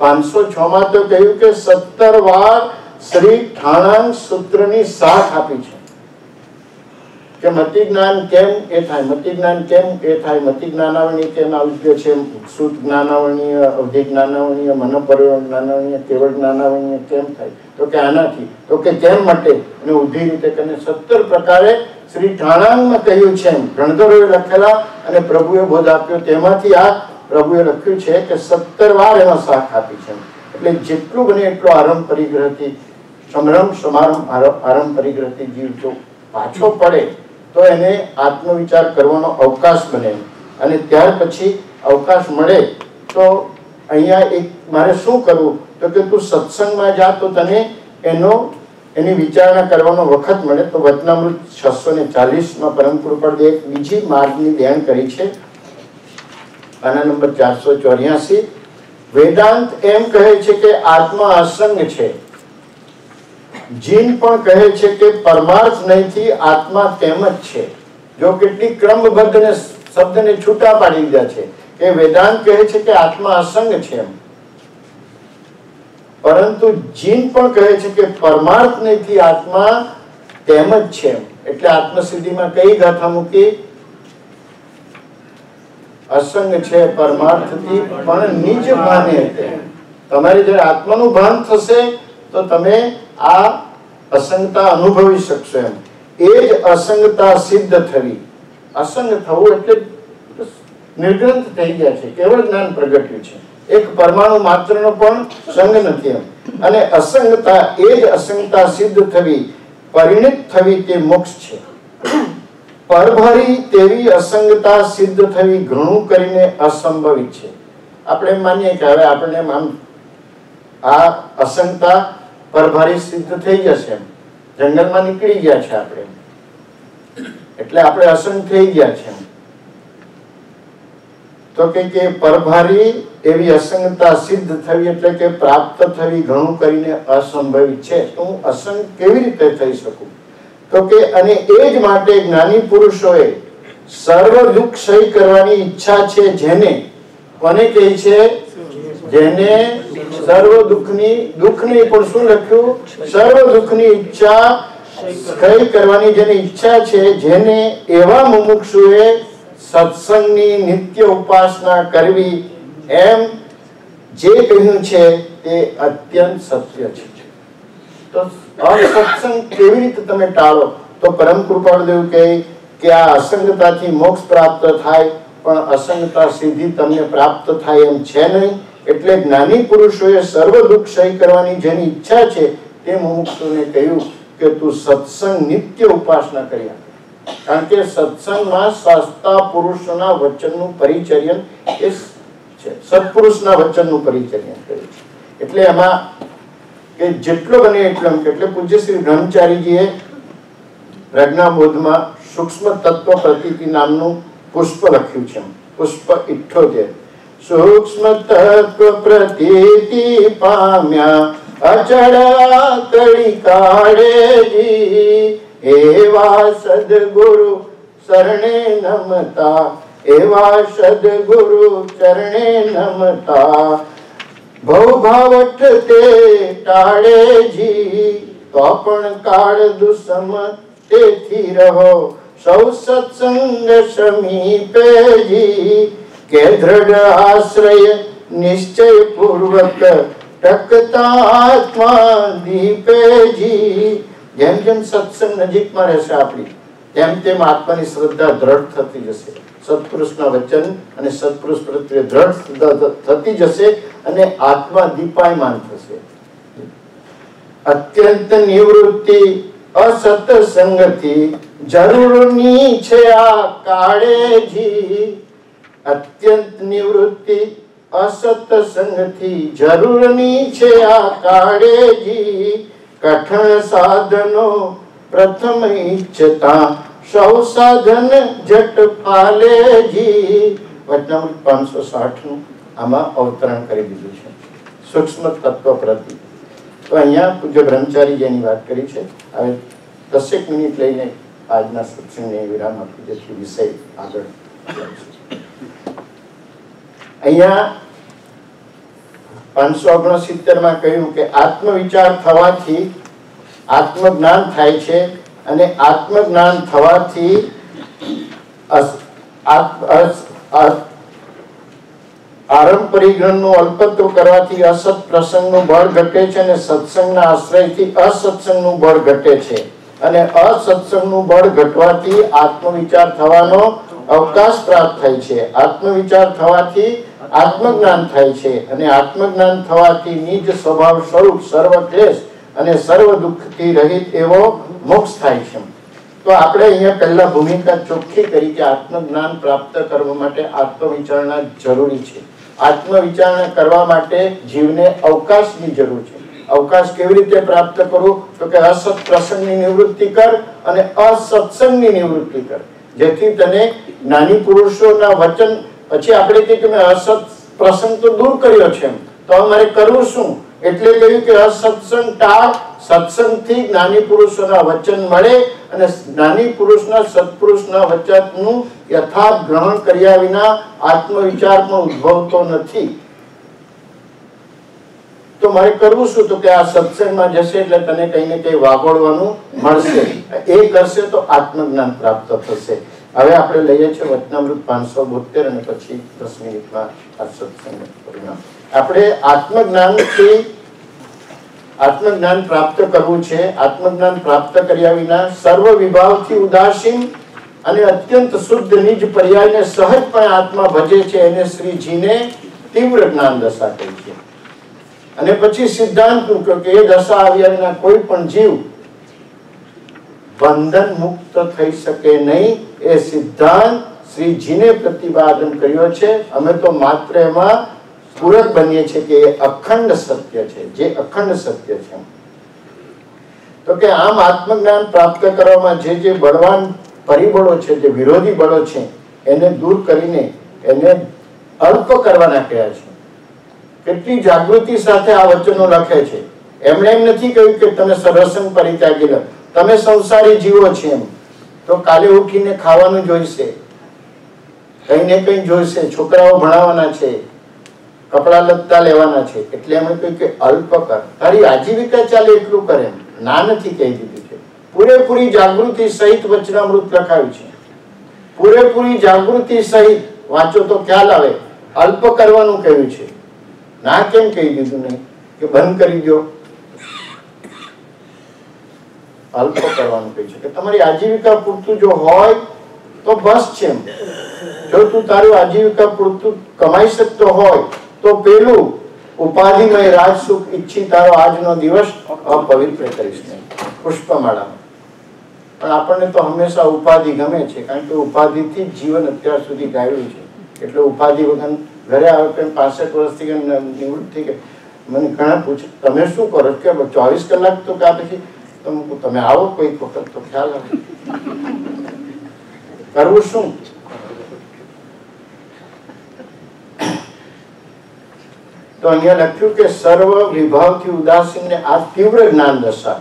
506 માં તો કહ્યું કે 17 વાર શ્રી ઠાણાંગ સૂત્રની સાથ આપી છે કે મતિ જ્ઞાન કેમ એ થાય, મતિ જ્ઞાન કેમ એ થાય, મતિ જ્ઞાનાવરણીય કેમ આવું છે, સુત જ્ઞાનાવરણીય, અવધિ જ્ઞાનાવરણીય, મનોપરિવર્તન જ્ઞાનાવરણીય, કેવળ જ્ઞાનાવરણીય કેમ થાય, તો કે આનાથી, તો કે કેમ મટે, અને ઉધી રીતે કરીને 17 પ્રકારે શ્રી ઠાણાંગમાં કહ્યું છે. ગણધરોએ લખેલા અને પ્રભુએ બોધ આપ્યો, તેમાંથી આ પ્રભુએ લખ્યું છે કે 17 વાર એમાં સાથ આપી છે. એટલે જેટલું બને એટલો આરંભ પરિગ્રહથી, સમરમ સમારંભ આરંભ પરિગ્રહથી જીવ જો પાછો પડે તો એને આત્મવિચાર કરવાનો અવકાશ બને, અને ત્યાર પછી અવકાશ મળે તો અહીંયા એક મારે શું કરવું તો કે તું સત્સંગમાં જા તો તને એની વિચારણા કરવાનો વખત મળે. તો વચનામૃત 640 માં પરમ કૃપાળુએ એક બીજી માર્ગની દેણ કરી છે, પાના નંબર 484. વેદાંત એમ કહે છે કે આત્મા અસંગ છે, જીન પણ કહે છે કે પરમાર્થ નહીંથી આત્મા તેમ જ છે. જો કેટલી ક્રમબદ્ધ ને શબ્દને છૂટા પાડી દીધા છે કે વેદાંત કહે છે કે આત્મા અસંગ છે એમ, પરંતુ જીન પણ કહે છે કે પરમાર્થ નહીંથી આત્મા તેમ જ છે એમ. એટલે આત્મસિદ્ધિમાં કઈ ગાથા મૂકી? અસંગ છે પરમાર્થથી પણ નિજ ભાને તે. તમારે જ્યારે આત્માનું ભાન થશે તો તમે આ અસંગતા અનુભવી શકશો એમ. એ જ અસંગતા સિદ્ધ થવી. અસંગ થવું એટલે નિર્ગ્રંથ થઈ ગયા છે, કેવળ જ્ઞાન પ્રગટ્યું છે, એક પરમાણુ માત્રનો પણ સંગ નથી એમ. અને અસંગતા, એ જ અસંગતા સિદ્ધ થવી, પરિણિત થવી તે મોક્ષ છે. પરભરી તેવી અસંગતા સિદ્ધ થવી ઘણું કરીને અસંભવિત છે. આપણે માનીએ કે હવે આપણે આમ આ અસંગતા પરભારી સિદ્ધ થઈ જશે એમ, જંગલમાં નીકળી ગયા છે આપણે, એટલે આપણે અસંગ થઈ ગયા છે. તો કે પરભારી એવી અસંગતા સિદ્ધ થવી એટલે કે પ્રાપ્ત થવી ઘણું કરીને અસંભવિત છે. તો હું અસંગ કેવી રીતે થઈ શકું? તો કે અને એ જ માટે જ્ઞાની પુરુષોએ સર્વ દુઃખ સહી કરવાની ઈચ્છા છે. જેને કોને કહે છે? જેને સર્વ દુઃખની, દુઃખ નહીં પણ શું લખ્યું? સર્વ દુઃખની ઈચ્છા સહી કરવાની જેને ઈચ્છા છે, જેને એવા મુમુક્ષુએ સત્સંગની નિત્ય ઉપાસના કરવી, એમ જે કહ્યું છે તે અત્યંત સત્ય છે. તો અસત્સંગ કેવી રીતે તમે ટાળો? તો પરમ કૃપાળુદેવ કહે કે આ અસંગતાથી મોક્ષ પ્રાપ્ત થાય, પણ અસંગતા સીધી તમને પ્રાપ્ત થાય એમ છે નહીં. એટલે જ્ઞાની પુરુષોએ સર્વ દુઃખ સહી કરવાની જેની ઈચ્છા છે તે મુમુક્ષુને કહ્યું કે તું સત્સંગ નિત્ય ઉપાસના કરી. કારણ કે સત્સંગમાં શાસ્ત્રા પુરુષના વચનનું પરિચર્યન એ છે, સત્પુરુષના વચનનું પરિચર્યન કર્યું છે. એટલે એમાં કે જેટલો બને એટલો, એટલે પૂજ્ય શ્રી બ્રહ્મચારીજીએ પ્રજ્ઞાબોધમાં સૂક્ષ્મ તત્વ પ્રતીતિ નામનું પુષ્પ લખ્યું છે. પુષ્પ 78. સૂક્ષ્મ તત્વ પ્રતીતિ પામ્યા અચળ કળી કાળેજી, એવા સદગુરુ શરણે નમતા, એવા સદગુરુ ચરણે નમતા, ભવભાવટ તે ટાળેજી, તો પણ કાળ દુસમ તેથી રહો સૌ સત્સંગ સમીપેજી, કે દ્રઢ આશ્રય નિશ્ચય પૂર્વક ટકતા આત્મા દીપેજી. જેમ જેમ સત્સંગ નજીકમાં રહેશે આપણી, તેમ તેમ આત્માની શ્રદ્ધા દ્રઢ થતી જશે. સત્પુરુષના વચન અને સત્પુરુષ પ્રત્યે દ્રઢ થતી જશે અને આત્મા દીપાયમાન થશે. અત્યંત નિવૃત્તિ અસત્સંગથી જરૂરની છે આ કાળેજી, અત્યંત નિવૃત્તિ અસત્સંગથી જરૂરની છે આ કાળેજી, કઠણ સાધનો પ્રથમ ઈચ્છતા સૌ સાધન જટ ફાલેજી. વચનામૃત 560 નું આમાં અવતરણ કરી દીધું છે, સૂક્ષ્મ તત્વ પ્રતિ. તો અહીંયા પૂજ્ય બ્રહ્મચારીજીની વાત કરી છે. હવે 10 મિનિટ લઈને આજના સત્સંગને વિરામ આપી દઈશું. વિષય આગળ અહીંયા 569 માં કહ્યું કે આત્મવિચાર થવાથી આત્મજ્ઞાન થાય છે, અને આત્મજ્ઞાન થવાથી આરંભ પરિગ્રહનું અલ્પત્વ કરવાથી અસત પ્રસંગનું બળ ઘટે છે, અને સત્સંગના આશ્રયથી અસત્સંગનું બળ ઘટે છે, અને અસત્સંગનું બળ ઘટવાથી આત્મવિચાર થવાનો અવકાશ પ્રાપ્ત થાય છે. આત્મવિચાર થવાથી આત્મજ્ઞાન થાય છે, અને આત્મજ્ઞાન થવાથી નિજ સ્વભાવ સ્વરૂપ સર્વ ક્લેશ અને સર્વ દુઃખથી રહિત એવો મોક્ષ થાય છે. તો આપણે અહીંયા પહેલા ભૂમિકા ચોખ્ખી કરી કે આત્મજ્ઞાન પ્રાપ્ત કરવા માટે આત્મવિચારણા જરૂરી છે. આત્મવિચારણા કરવા માટે જીવને અવકાશની જરૂર છે. અવકાશ કેવી રીતે પ્રાપ્ત કરવું? તો કે અસત પ્રસંગની નિવૃત્તિ કર અને અસત્સંગની નિવૃત્તિ કર, જેથી તને જ્ઞાની પુરુષોના વચન. પછી આપણે કહીએ કે મેં અસત પ્રસંગ તો દૂર કર્યો છે, તો અમારે કરવું શું? એટલે કહ્યું કે અસત્સંગ ટાળ સત્સંગથી જ્ઞાની પુરુષોના વચન મળે અને જ્ઞાની પુરુષના સત્પુરુષના વચનનું યથાર્થ ગ્રહણ કર્યા વિના આત્મવિચાર પણ ઉદ્ભવતો નથી. તો મારે કરવું શું? તો કે આ સત્સંગમાં જશે એટલે તને કઈ ને કઈ વાગોડવાનું મળશે. એ કરશે તો આત્મજ્ઞાન પ્રાપ્ત થશે. હવે આપણે લઈએ છીએ વચનામૃત 572 અને પછી 10 મિનિટમાં આ સત્સંગ પરિણામ. આપણે આત્મજ્ઞાન પ્રાપ્ત કરવું છે. આત્મજ્ઞાન પ્રાપ્ત કર્યા વિના સર્વ વિભાવથી ઉદાસીન અને અત્યંત શુદ્ધ નિજ પર્યાયને સહજપણે આત્મા ભજે છે એને શ્રીજીને તીવ્ર જ્ઞાન દશા કહી છે. અને પછી સિદ્ધાંત મૂક્યો કે એ દશા આવ્યા વિના કોઈ પણ જીવ બંધન મુક્ત થઈ શકે નહીં. એ સિદ્ધાંત શ્રીજીને પ્રતિપાદન કર્યો છે. અમે તો માત્ર એમાં પૂરક બનીએ છીએ કે એ અખંડ સત્ય છે, જે અખંડ સત્ય છે. તો કે આમ આત્મજ્ઞાન પ્રાપ્ત કરવામાં જે બળવાન પરિબળો છે, જે વિરોધી બળો છે, એને દૂર કરીને એને અલ્પ કરવાના કહ્યા છે. કેટલી જાગૃતિ સાથે આ વચનો લખે છે. એમણે એમ નથી કહ્યું કે તમે સરસંગ પરિત્યાગી લો, તમે સંસારી જીવો છે એમ તો કાલે ઉઠીને ખાવાનું જોઈશે, કઈ ને કઈ જોઈશે, છોકરાઓ ભણાવવાના છે, કપડા લત્તા લેવાના છે, એટલે એમણે કહ્યું કે અલ્પ કર, તારી આજીવિકા ચાલે એટલું કરે. ના નથી કહી દીધું છે. પૂરેપૂરી જાગૃતિ સહિત વચનામૃત લખાયું છે. પૂરેપૂરી જાગૃતિ સહિત વાંચો તો ખ્યાલ આવે. અલ્પ કરવાનું કહ્યું છે. ના કેમ કહી દીધું નહીં કે બંધ કરી દો? અલ્પ કરવાનું કહે છે કે તમારી આજીવિકા પૂરતું જો હોય તો બસ છે. જો તું તારું આજીવિકા પૂરતું કમાઈ શકતો હોય તો પેલું ઉપાધિમય રાજસુખ ઈચ્છી તારો આજનો દિવસ અપવિત્ર કરીશ નહીં. પુષ્પમાળામાં પણ આપણને તો હંમેશા ઉપાધિ ગમે છે, કારણ કે ઉપાધિથી જ જીવન અત્યાર સુધી ગાળ્યું છે. એટલે ઉપાધિ વગર ઘરે આવે 65 વર્ષથી નિવૃત્ત થઈ ગયા. મને ઘણા પૂછે તમે શું કરો કે 24 કલાક તો કા પછી તમે આવો કોઈક વખત તો ખ્યાલ આવે. કરવું શું? તો અહીંયા લખ્યું કે સર્વ વિભાવથી ઉદાસીન ને આ તીવ્ર જ્ઞાન દશા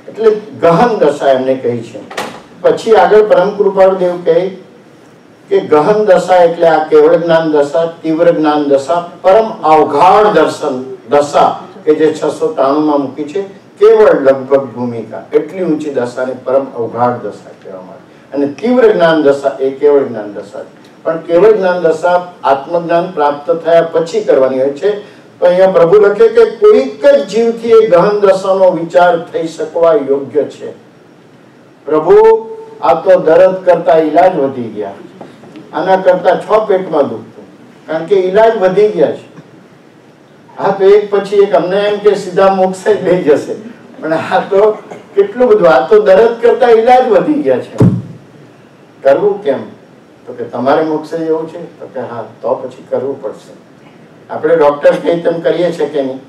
એટલે ગહન દશા એમને કહી છે. પછી આગળ પરમ કૃપાળુ દેવ કહે કે ગહન દશા એટલે આ કેવળ જ્ઞાન દશા, તીવ્ર જ્ઞાન દશા, પરમ અવઘાડ દર્શન દશા કે જે 693 માં મૂકી છે. કેવળ લગભગ ભૂમિકા એટલી ઊંચી દશાને પરમ અવઘાડ દશા કહેવામાં આવે. અને તીવ્ર જ્ઞાન દશા એ કેવળ જ્ઞાન દશા. પણ કેવળ જ્ઞાન દશા આત્મજ્ઞાન પ્રાપ્ત થયા પછી કરવાની હોય છે. તો અહીંયા પ્રભુ લખે કે કોઈક જ જીવથી એ ગહન દશાનો વિચાર થઈ શકવા યોગ્ય છે. પ્રભુ આ તો દર્દ કરતા ઈલાજ વધી ગયા, આના કરતા 6 પેટમાં દુખતું, કારણ કે ઈલાજ વધી ગયા છે. હા તો એક પછી એક અમને એમ કે સીધા મોક્ષ જ લઈ જશે, પણ આ તો કેટલું બધું, આ તો દર્દ કરતા ઈલાજ વધી ગયા છે. કરવું કેમ? તો કે તમારે મોક્ષ જવું છે? તો કે હા, તો પછી કરવું પડશે. આપણે ડોક્ટર કહે તેમ કરીએ છીએ કે નહીં?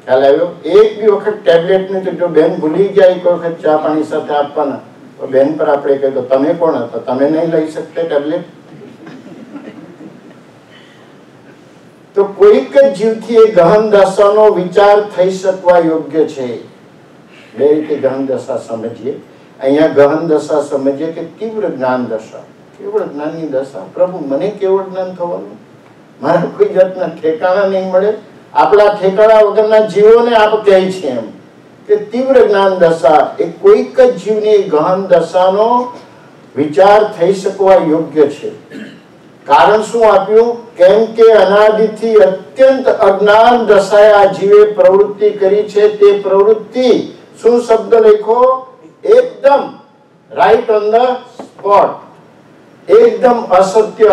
ખ્યાલ આવ્યો? એક બી વખત ટેબ્લેટ ની તો જો બેન ભૂલી ગયા એક વખત ચા પાણી સાથે આપવાના, તો બેન પર આપણે કહ્યું તો તમે કોણ હતા, તમે નહીં લઈ શકતા ટેબ્લેટ? તો કોઈક જ જીવથી એ ગહન દશાનો વિચાર થઈ શકવા યોગ્ય છે. બે રીતે ગહન દશા સમજીએ. અહીંયા ગહન દશા સમજીએ કે તીવ્ર જ્ઞાન દશા, કેવળ જ્ઞાનની દશા. પ્રભુ મને કેવળ જ્ઞાન થવાનું, મારા કોઈ જાતના ઠેકાણા નહીં મળે. આપણા ઠેકાણા વગરના જીવોને આપ કહે છે એમ કે તીવ્ર જ્ઞાન દશા એ કોઈક જ જીવની ગહન દશાનો વિચાર થઈ શકવા યોગ્ય છે. કારણ શું આપ્યું? કેમ કે અનાદિથી અત્યંત અજ્ઞાન દશાએ આ જીવે પ્રવૃત્તિ કરી છે. તે પ્રવૃત્તિ શું શબ્દ લખો? એકદમ રાઈટ ઓન ધ સ્પોટ, એકદમ અસત્ય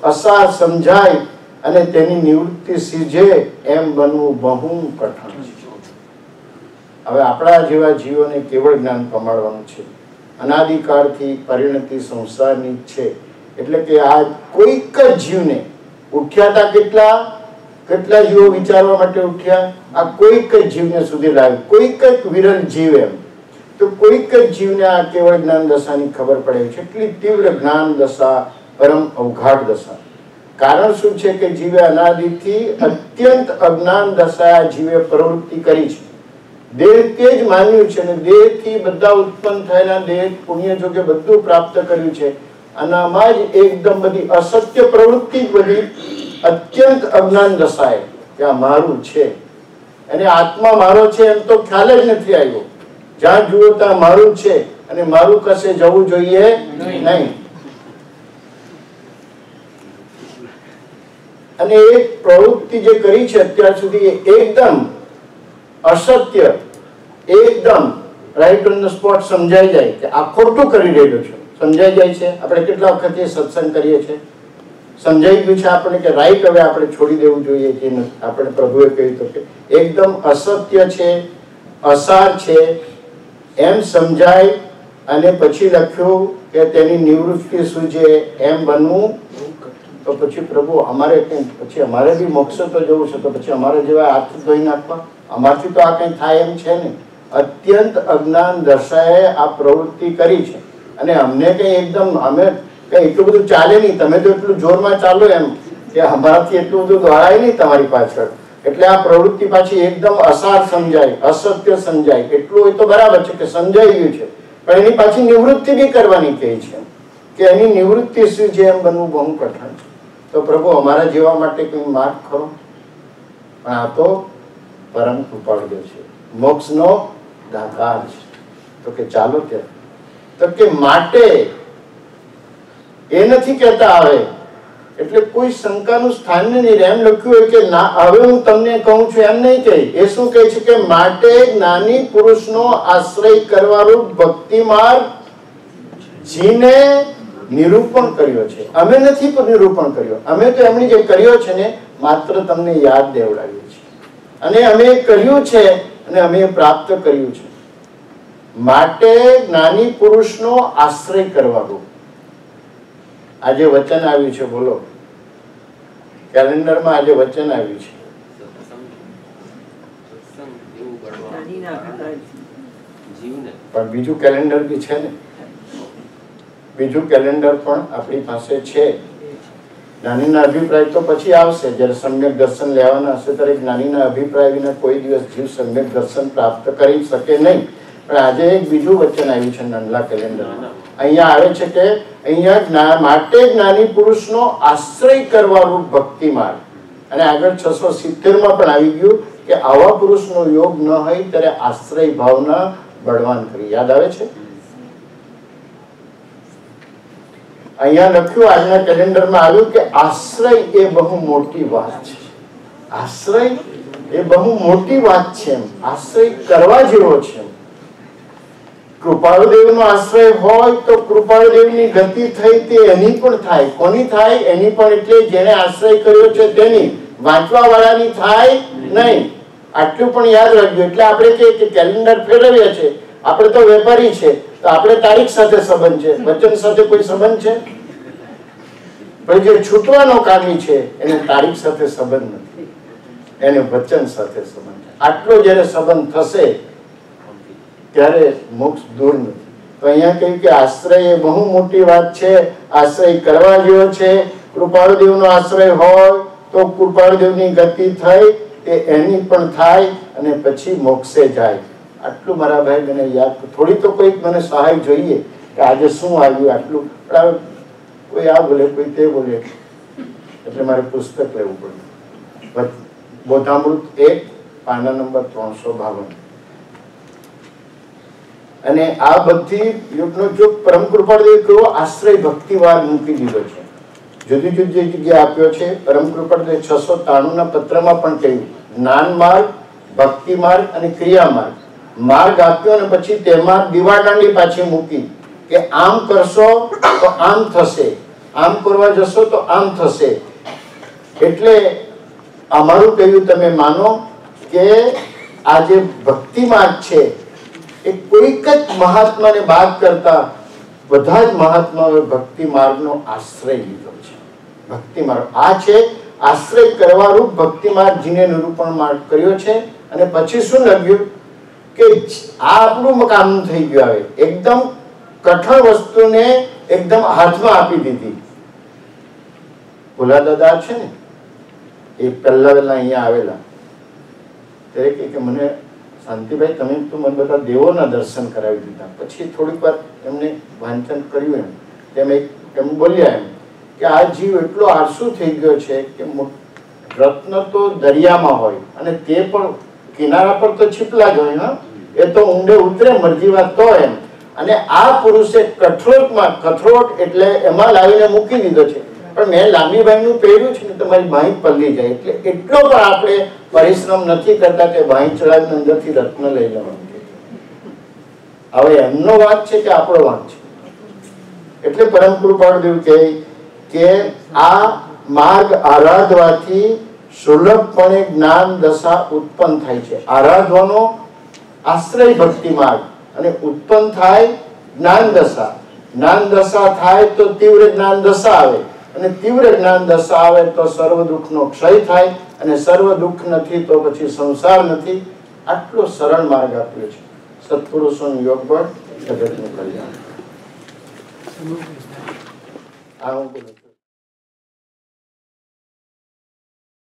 અસાર સમજાય અને તેની નિવૃત્તિ સીજે એમ બનવું બહુ કઠણ છે. હવે આપણા જેવા જીવોને કેવળ જ્ઞાન કમાડવાનું છે. અનાદિકાળથી પરિણતિ સંસારની છે. એટલે કે આ કોઈક જ જીવને ઉઠ્યા હતા, કેટલા જીવો વિચારવા માટે ઉઠ્યા? આ કોઈક જ જીવને સુધી લાવ્યું, કોઈક જ વિરલ જીવ એમ. તો કોઈક જ જીવને આ કેવળ જ્ઞાન દશાની ખબર પડે છે. એટલી તીવ્ર જ્ઞાન દશા, પરમ અવઘાટ દશા. કારણ શું છે કે જીવે અનાદિથી અત્યંત અજ્ઞાન દશા જીવે પ્રવૃત્તિ કરી છે. દેહથી જ માન્યું છે, અને દેહથી બધા ઉત્પન્ન થયેલા, દેહ પુણ્ય જોગે બધું પ્રાપ્ત કર્યું છે. આનામાં જ એકદમ બધી અસત્ય પ્રવૃત્તિ જ બધી અત્યંત અજ્ઞાન દશાએ કે આ મારું છે, અને આત્મા મારો છે એમ તો ખ્યાલ જ નથી આવ્યો. જ્યાં જુઓ ત્યાં મારું છે, અને મારું કશે જવું જોઈએ નહીં. અને એ પ્રવૃત્તિ જે કરી છે અત્યાર સુધી એકદમ અસત્ય, એકદમ રાઈટ ઓન ધ સ્પોટ સમજાઈ જાય કે આ ખોટું કરી રહ્યો છે, સમજાઈ જાય છે. આપણે કેટલા વખત એ સત્સંગ કરીએ છીએ, સમજાઈ ગયું છે આપણે કે રાઈટ હવે આપણે છોડી દેવું જોઈએ. જે આપણે પ્રભુએ કહ્યું તો કે એકદમ અસત્ય છે, અસાર છે એમ સમજાય, અને પછી લખ્યું કે તેની નિવૃત્તિ શું છે એમ બનવું. તો પછી પ્રભુ અમારે પછી અમારે બી મોક્ષ તો જવું છે, તો પછી અમારે જેવા હાથ ધોઈ નાખવા, અમારથી તો આ કઈ થાય એમ છે ને. અત્યંત અજ્ઞાન દર્શાએ આ પ્રવૃત્તિ કરી છે, અને અમને કઈ એકદમ અમે કઈ એટલું બધું ચાલે નહીં, તમે તો એટલું જોરમાં ચાલો એમ કે અમારાથી એટલું બધું દોડાય નહીં તમારી પાછળ. એટલે આ પ્રવૃત્તિ પાછી એકદમ અસાર સમજાય, અસત્ય સમજાય, એટલું હોય તો બરાબર છે કે સમજાઈ ગયું છે, પણ એની પાછી નિવૃત્તિ બી કરવાની કહે છે કે એની નિવૃત્તિ શું છે એમ બનવું બહુ કઠણ છે. તો પ્રભુ અમારા જેવા માટે કોઈ માર્ગ ખરો? પણ આ તો પરમ કૃપાળુ છે, મોક્ષનો દાતાર છે. તો કે ચાલો ત્યાં, તો કે માટે એ નથી કહેતા આવે એટલે કોઈ શંકાનું સ્થાન નહીં. એમ લખ્યું હોય કે ના, હવે હું તમને કહું છું એમ નહીં કહે. એ શું કહે છે કે માટે જ્ઞાની પુરુષનો આશ્રય કરવાનું ભક્તિ માર્ગ જીને નિરૂપણ કર્યો છે. અમે નથી નિરૂપણ કર્યો, અમે તો એમણે જે કર્યો છે ને માત્ર તમને યાદ દેવડાવ્યું છે, અને અમે કર્યું છે અને અમે પ્રાપ્ત કર્યું છે. માટે જ્ઞાની પુરુષનો આશ્રય કરવાનું આજે વચન આવ્યું છે. બોલો, કેલેન્ડરમાં આજે વચન આવ્યું છે. પણ બીજું કેલેન્ડર બી છે ને, બીજું કેલેન્ડર પણ આપણી પાસે છે. જ્ઞાનીના અભિપ્રાય તો પછી આવશે, જ્યારે સમ્યક દર્શન લેવાના હશે ત્યારે જ્ઞાનીના અભિપ્રાય વિના કોઈ દિવસ જીવ સમ્યક દર્શન પ્રાપ્ત કરી શકે નહીં. પણ આજે એક બીજું વચન આવ્યું છે નંદલા કેલેન્ડરમાં. અહીંયા આવે છે કે અહીંયા માટે જ્ઞાની પુરુષનો આશ્રય કરવાનું ભક્તિ માર્ગ, અને આગળ 670 પણ આવી ગયું કે આવા પુરુષનો યોગ ન હોય ત્યારે આશ્રય ભાવના બળવાન કરી. યાદ આવે છે? અહીંયા લખ્યું, આજના કેલેન્ડરમાં આવ્યું કે આશ્રય એ બહુ મોટી વાત છે. આશ્રય એ બહુ મોટી વાત છે, એમ આશ્રય કરવા જેવો છે. કૃપાળુદેવનો આશ્રય હોય તો કૃપાળુદેવની ગતિ થઈ તે એની પણ થાય. કોની થાય? એની પણ, એટલે જેને આશ્રય કર્યો છે તેની, વાંચવા વાળાની થાય નહીં. આટલું પણ યાદ રાખજો. એટલે આપણે કે કેલેન્ડર ફેરવ્યા છે, આપણે તો વેપારી છે, તો આપણે તારીખ સાથે સંબંધ છે, વચન સાથે કોઈ સંબંધ છે? પણ જે છૂટવાનો કામી છે એને તારીખ સાથે સંબંધ નથી, એને વચન સાથે સંબંધ છે. આટલો જ્યારે સંબંધ થશે ત્યારે મોક્ષ દૂર નથી. તો અહીંયા કહ્યું કે આશ્રય એ બહુ મોટી વાત છે, આશ્રય કરવા જેવો છે. કૃપાળુદેવનો આશ્રય હોય તો કૃપાળુદેવની ગતિ થઈ તે એની પણ થાય, અને પછી મોક્ષે જાય. આટલું મારા ભાઈ મને યાદ, થોડી તો કોઈક મને સહાય જોઈએ કે આજે શું આવ્યું આટલું. પણ કોઈ આ બોલે, કોઈ તે બોલે, એટલે મારે પુસ્તક લેવું પડ્યું. બોધામૃત 1 પાના નંબર 352. અને આ બધી યુગનો જો પરમ કૃપાળુદેવ કેવો આશ્રય ભક્તિવાર મૂકી દીધો છે, જુદી જુદી જગ્યાએ આપ્યો છે. પરમ કૃપાળુદેવ 693 ના પત્રમાં પણ કહ્યું, જ્ઞાન માર્ગ, ભક્તિ માર્ગ અને ક્રિયા માર્ગ. માર્ગ આપ્યો અને પછી તેમાં દીવાદાંડી પાછી મૂકી કે આમ કરશો તો આમ થશે, આમ કરવા જશો તો આમ થશે. એટલે અમારું કહ્યું તમે માનો કે આ જે ભક્તિ માર્ગ છે એ કોઈક જ મહાત્માને બાદ કરતા બધા જ મહાત્માઓએ ભક્તિ માર્ગનો આશ્રય લીધો છે. ભક્તિ માર્ગ આ છે, આશ્રય કરવાનું ભક્તિ માર્ગ જીને નિરૂપણ માર્ગ કર્યો છે. અને પછી શું લખ્યું કે આ આપણું કામ થઈ ગયું. આવે એકદમ કઠણ વસ્તુને એકદમ હાથમાં આપી દીધી. ભોલા દાદા છે ને, એ પહેલા અહીંયા આવેલા ત્યારે કે મને શાંતિભાઈ તમે તો મને બધા દેવોના દર્શન કરાવી દીધા. પછી થોડીક વાર એમને વાંચન કર્યું તેમ એમ બોલ્યા કે આ જીવ એટલો આળસુ થઈ ગયો છે કે રત્ન તો દરિયામાં હોય અને તે પણ કિનારા પર તો છીપલા જ હોય. એ તો ઊંડે ઉતરે મરજી વાત તો એમ. અને આ પુરુષે કથરોટ એટલે એમાં લાવીને મૂકી દીધો છે. પણ મેં લાંબીબાઈનું પહેર્યું છે ને તમારી બાઈ પલ્લી જાય એટલે એટલો પણ આપણે પરિશ્રમ નથી કરતા કે બાઈ ચડાવીને અંદરથી રત્ન લઈ લેવાનું. હવે એમનો વાત છે કે આપણો વાત છે. એટલે પરમ કૃપાળુદેવ કહે કે આ માર્ગ આરાધવાથી સુલભપણે જ્ઞાન દશા ઉત્પન્ન થાય છે. આરાધવાનો આશ્રય ભક્તિ માર્ગ અને ઉત્પન્ન થાય જ્ઞાન દશા. જ્ઞાન દશા થાય તો તીવ્ર જ્ઞાન દશા આવે અને તીવ્ર જ્ઞાન દશા આવે તો સર્વ દુઃખનો ક્ષય થાય અને સર્વ દુઃખ નથી તો પછી સંસાર નથી. આટલો સરળ માર્ગ આપ્યો છે. સત્પુરુષોનું યોગ બળ જગતનું કલ્યાણ. આ હું બોલું.